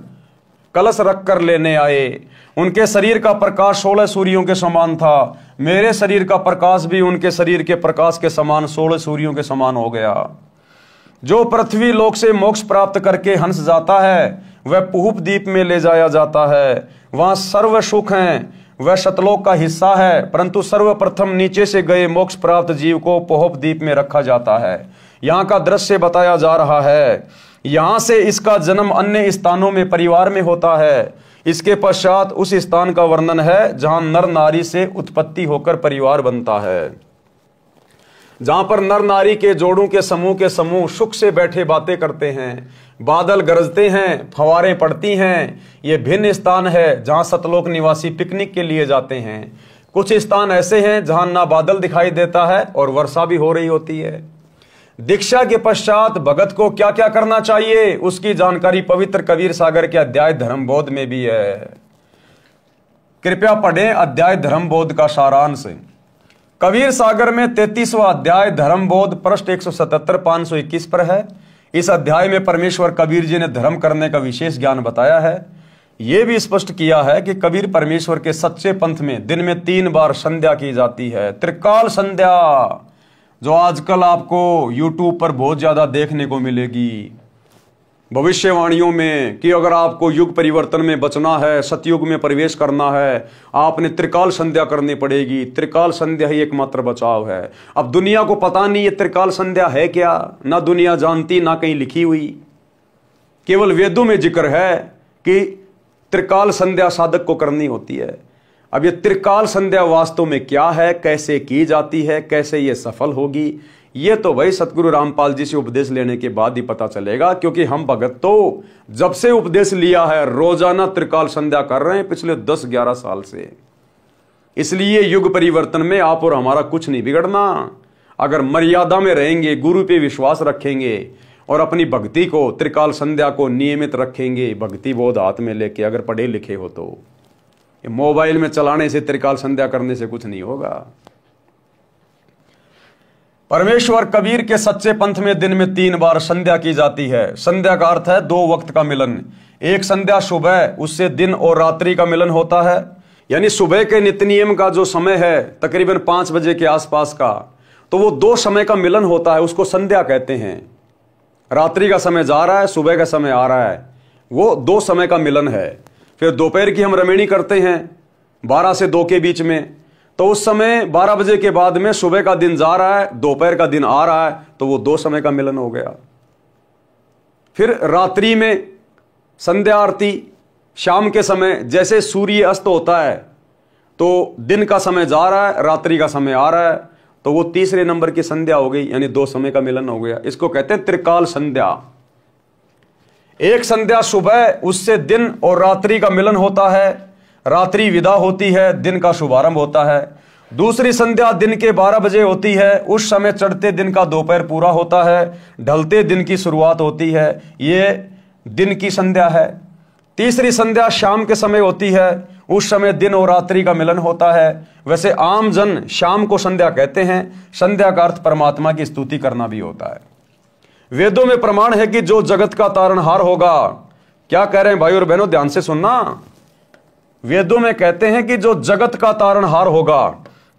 कलश रख कर लेने आए। उनके शरीर का प्रकाश 16 सूर्यों के समान था। मेरे शरीर का प्रकाश भी उनके शरीर के प्रकाश के समान 16 सूर्यों के समान हो गया। जो पृथ्वी लोक से मोक्ष प्राप्त करके हंस जाता है वह पुहुप द्वीप में ले जाया जाता है। वहां सर्व सुख हैं, वह सतलोक का हिस्सा है, परंतु सर्वप्रथम नीचे से गए मोक्ष प्राप्त जीव को पुहुप द्वीप में रखा जाता है। यहाँ का दृश्य बताया जा रहा है। यहां से इसका जन्म अन्य स्थानों में परिवार में होता है। इसके पश्चात उस स्थान का वर्णन है जहां नर नारी से उत्पत्ति होकर परिवार बनता है, जहां पर नर नारी के जोड़ों के समूह सुख से बैठे बातें करते हैं, बादल गरजते हैं, फवारें पड़ती हैं। ये भिन्न स्थान है जहां सतलोक निवासी पिकनिक के लिए जाते हैं। कुछ स्थान ऐसे हैं जहां ना बादल दिखाई देता है और वर्षा भी हो रही होती है। दीक्षा के पश्चात भगत को क्या क्या करना चाहिए उसकी जानकारी पवित्र कबीर सागर के अध्याय धर्मबोध में भी है। कृपया पढ़ें अध्याय धर्मबोध का सारांश। कबीर सागर में 33वां अध्याय धर्मबोध पृष्ठ 177 521 पर है। इस अध्याय में परमेश्वर कबीर जी ने धर्म करने का विशेष ज्ञान बताया है। यह भी स्पष्ट किया है कि कबीर परमेश्वर के सच्चे पंथ में दिन में 3 बार संध्या की जाती है। त्रिकाल संध्या, जो आजकल आपको YouTube पर बहुत ज्यादा देखने को मिलेगी भविष्यवाणियों में कि अगर आपको युग परिवर्तन में बचना है, सतयुग में प्रवेश करना है, आपने त्रिकाल संध्या करनी पड़ेगी। त्रिकाल संध्या ही एकमात्र बचाव है। अब दुनिया को पता नहीं ये त्रिकाल संध्या है क्या, ना दुनिया जानती ना कहीं लिखी हुई। केवल वेदों में जिक्र है कि त्रिकाल संध्या साधक को करनी होती है। अब ये त्रिकाल संध्या वास्तव में क्या है, कैसे की जाती है, कैसे ये सफल होगी, ये तो भाई सतगुरु रामपाल जी से उपदेश लेने के बाद ही पता चलेगा। क्योंकि हम भगत तो जब से उपदेश लिया है रोजाना त्रिकाल संध्या कर रहे हैं पिछले 10-11 साल से। इसलिए युग परिवर्तन में आप और हमारा कुछ नहीं बिगड़ना। अगर मर्यादा में रहेंगे, गुरु पे विश्वास रखेंगे और अपनी भक्ति को, त्रिकाल संध्या को नियमित रखेंगे, भक्ति बोध हाथ में लेके, अगर पढ़े लिखे हो तो। ये मोबाइल में चलाने से, त्रिकाल संध्या करने से कुछ नहीं होगा। परमेश्वर कबीर के सच्चे पंथ में दिन में 3 बार संध्या की जाती है। संध्या का अर्थ है 2 वक्त का मिलन। एक संध्या सुबह, उससे दिन और रात्रि का मिलन होता है। यानी सुबह के नित्य नियम का जो समय है तकरीबन 5 बजे के आसपास का, तो वो 2 समय का मिलन होता है, उसको संध्या कहते हैं। रात्रि का समय जा रहा है, सुबह का समय आ रहा है, वो 2 समय का मिलन है। फिर दोपहर की हम रमेणी करते हैं 12 से 2 के बीच में, तो उस समय 12 बजे के बाद में सुबह का दिन जा रहा है, दोपहर का दिन आ रहा है, तो वो 2 समय का मिलन हो गया। फिर रात्रि में संध्या आरती, शाम के समय जैसे सूर्य अस्त होता है तो दिन का समय जा रहा है, रात्रि का समय आ रहा है, तो वो तीसरे नंबर की संध्या हो गई, यानी 2 समय का मिलन हो गया। इसको कहते हैं त्रिकाल संध्या। एक संध्या सुबह, उससे दिन और रात्रि का मिलन होता है, रात्रि विदा होती है, दिन का शुभारंभ होता है। दूसरी संध्या दिन के 12 बजे होती है, उस समय चढ़ते दिन का दोपहर पूरा होता है, ढलते दिन की शुरुआत होती है, ये दिन की संध्या है। तीसरी संध्या शाम के समय होती है, उस समय दिन और रात्रि का मिलन होता है। वैसे आम जन शाम को संध्या कहते हैं। संध्या का अर्थ परमात्मा की स्तुति करना भी होता है। वेदों में प्रमाण है कि जो जगत का तारणहार होगा, क्या कह रहे हैं भाई और बहनों, ध्यान से सुनना। वेदों में कहते हैं कि जो जगत का तारणहार होगा,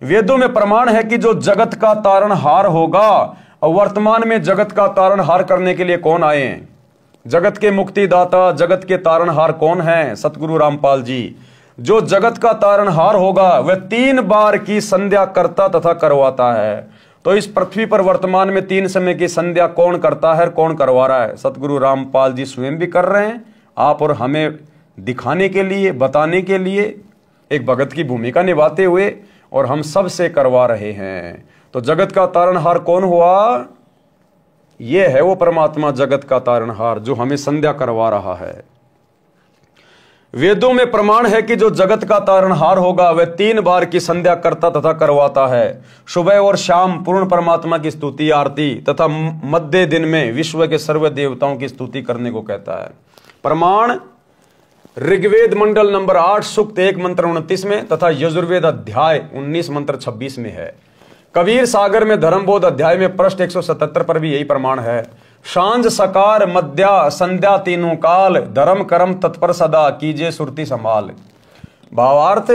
वेदों में प्रमाण है कि जो जगत का तारणहार होगा। और वर्तमान में जगत का तारणहार करने के लिए कौन आए हैं? जगत के मुक्तिदाता, जगत के तारणहार कौन है? सतगुरु रामपाल जी। जो जगत का तारणहार होगा वह 3 बार की संध्या करता तथा करवाता है। तो इस पृथ्वी पर वर्तमान में 3 समय की संध्या कौन करता है, कौन करवा रहा है? सतगुरु रामपाल जी स्वयं भी कर रहे हैं, आप और हमें दिखाने के लिए, बताने के लिए, एक भगत की भूमिका निभाते हुए, और हम सब से करवा रहे हैं। तो जगत का तारणहार कौन हुआ? ये है वो परमात्मा, जगत का तारणहार, जो हमें संध्या करवा रहा है। वेदों में प्रमाण है कि जो जगत का तारणहार होगा वह 3 बार की संध्या करता तथा करवाता है। सुबह और शाम पूर्ण परमात्मा की स्तुति आरती तथा मध्य दिन में विश्व के सर्व देवताओं की स्तुति करने को कहता है। प्रमाण ऋग्वेद मंडल नंबर 8 सूक्त 1 मंत्र 29 में तथा यजुर्वेद अध्याय 19 मंत्र 26 में है। कबीर सागर में धर्मबोध अध्याय में पृष्ठ 177 पर भी यही प्रमाण है। सांझ सकार मध्या संध्या तीनों काल, धर्म कर्म तत्पर सदा कीजिए सुरती संभाल। भावार्थ,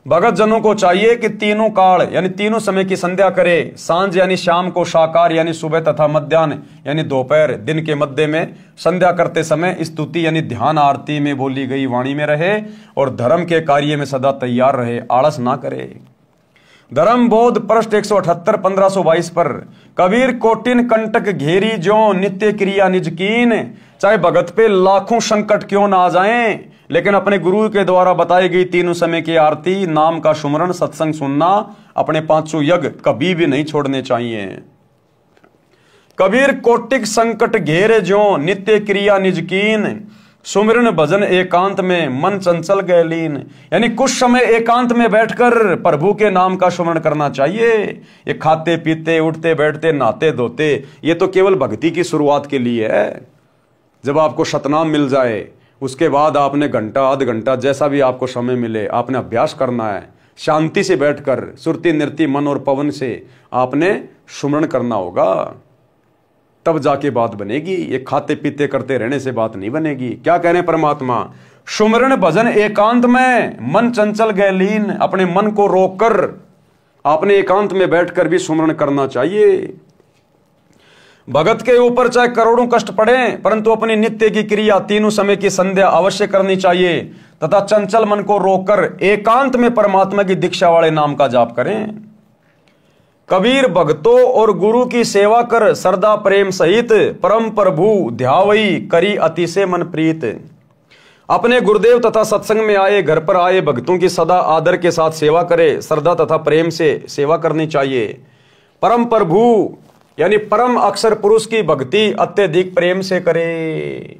भगत जनों को चाहिए कि तीनों काल यानी तीनों समय की संध्या करे। सांझ यानी शाम को, साकार यानी सुबह तथा मध्याह्न यानी दोपहर, दिन के मध्य में संध्या करते समय स्तुति यानी ध्यान आरती में बोली गई वाणी में रहे और धर्म के कार्य में सदा तैयार रहे, आलस ना करे। धर्म बोध पृष्ठ 178 1522 पर कबीर कोटिन कंटक घेरी जो नित्य क्रिया निज कीन। चाहे भगत पे लाखों संकट क्यों ना आ जाएं, लेकिन अपने गुरु के द्वारा बताई गई तीनों समय की आरती, नाम का सुमरण, सत्संग सुनना, अपने 500 यज्ञ कभी भी नहीं छोड़ने चाहिए। कबीर कोटिक संकट घेरे जो नित्य क्रिया निज कीन, सुमिरन भजन एकांत में मन चंचल गैलीन। यानी कुछ समय एकांत में बैठकर प्रभु के नाम का सुमरण करना चाहिए। ये खाते पीते, उठते बैठते, नहाते धोते, ये तो केवल भक्ति की शुरुआत के लिए है। जब आपको सतनाम मिल जाए उसके बाद आपने घंटा आध घंटा जैसा भी आपको समय मिले आपने अभ्यास करना है। शांति से बैठकर सुरती नृत्य मन और पवन से आपने सुमरण करना होगा, तब जाके बात बनेगी। ये खाते पीते करते रहने से बात नहीं बनेगी। क्या कह रहे हैं परमात्मा? सुमरण भजन एकांत में मन चंचल गैलीन। अपने मन को रोककर आपने एकांत में बैठकर भी सुमरण करना चाहिए। भगत के ऊपर चाहे करोड़ों कष्ट पड़े परंतु अपनी नित्य की क्रिया तीनों समय की संध्या अवश्य करनी चाहिए तथा चंचल मन को रोककर एकांत में परमात्मा की दीक्षा वाले नाम का जाप करें। कबीर भक्तों और गुरु की सेवा कर श्रद्धा प्रेम सहित परम प्रभु ध्यावई करी अतिशय मन प्रीत। अपने गुरुदेव तथा सत्संग में आए, घर पर आए भक्तों की सदा आदर के साथ सेवा करे, श्रद्धा तथा प्रेम से सेवा करनी चाहिए। परम प्रभु यानी परम अक्षर पुरुष की भक्ति अत्यधिक प्रेम से करे।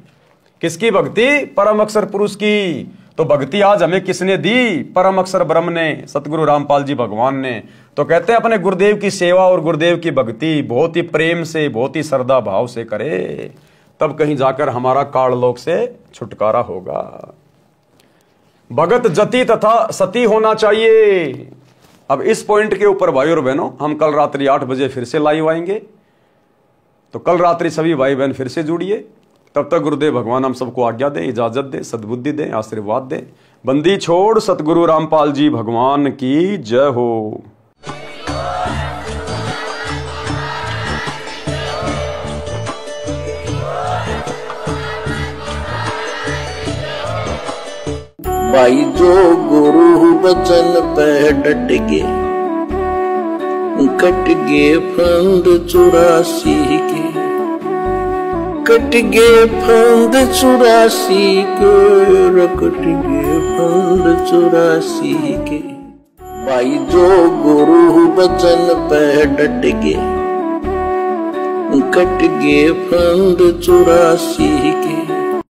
किसकी भक्ति? परम अक्षर पुरुष की। तो भक्ति आज हमें किसने दी? परम अक्षर ब्रह्म ने, सतगुरु रामपाल जी भगवान ने। तो कहते हैं अपने गुरुदेव की सेवा और गुरुदेव की भक्ति बहुत ही प्रेम से, बहुत ही श्रद्धा भाव से करे, तब कहीं जाकर हमारा काललोक से छुटकारा होगा। भगत जति तथा सती होना चाहिए। अब इस पॉइंट के ऊपर भाई और बहनों हम कल रात्रि 8 बजे फिर से लाइव आएंगे, तो कल रात्रि सभी भाई बहन फिर से जुड़िए। तब तक गुरुदेव भगवान हम सबको आज्ञा दें, इजाजत दें, सद्बुद्धि दें, आशीर्वाद दें। बंदी छोड़ सतगुरु रामपाल जी भगवान की जय हो। भाई जो गुरु बचन पे डट गे, कट गे फंद 84 के, कट गे फंद 84 के, कट गे फंद 84 के। भाई जो गुरु बचन पे डट गे, कट गे फंद 84 के।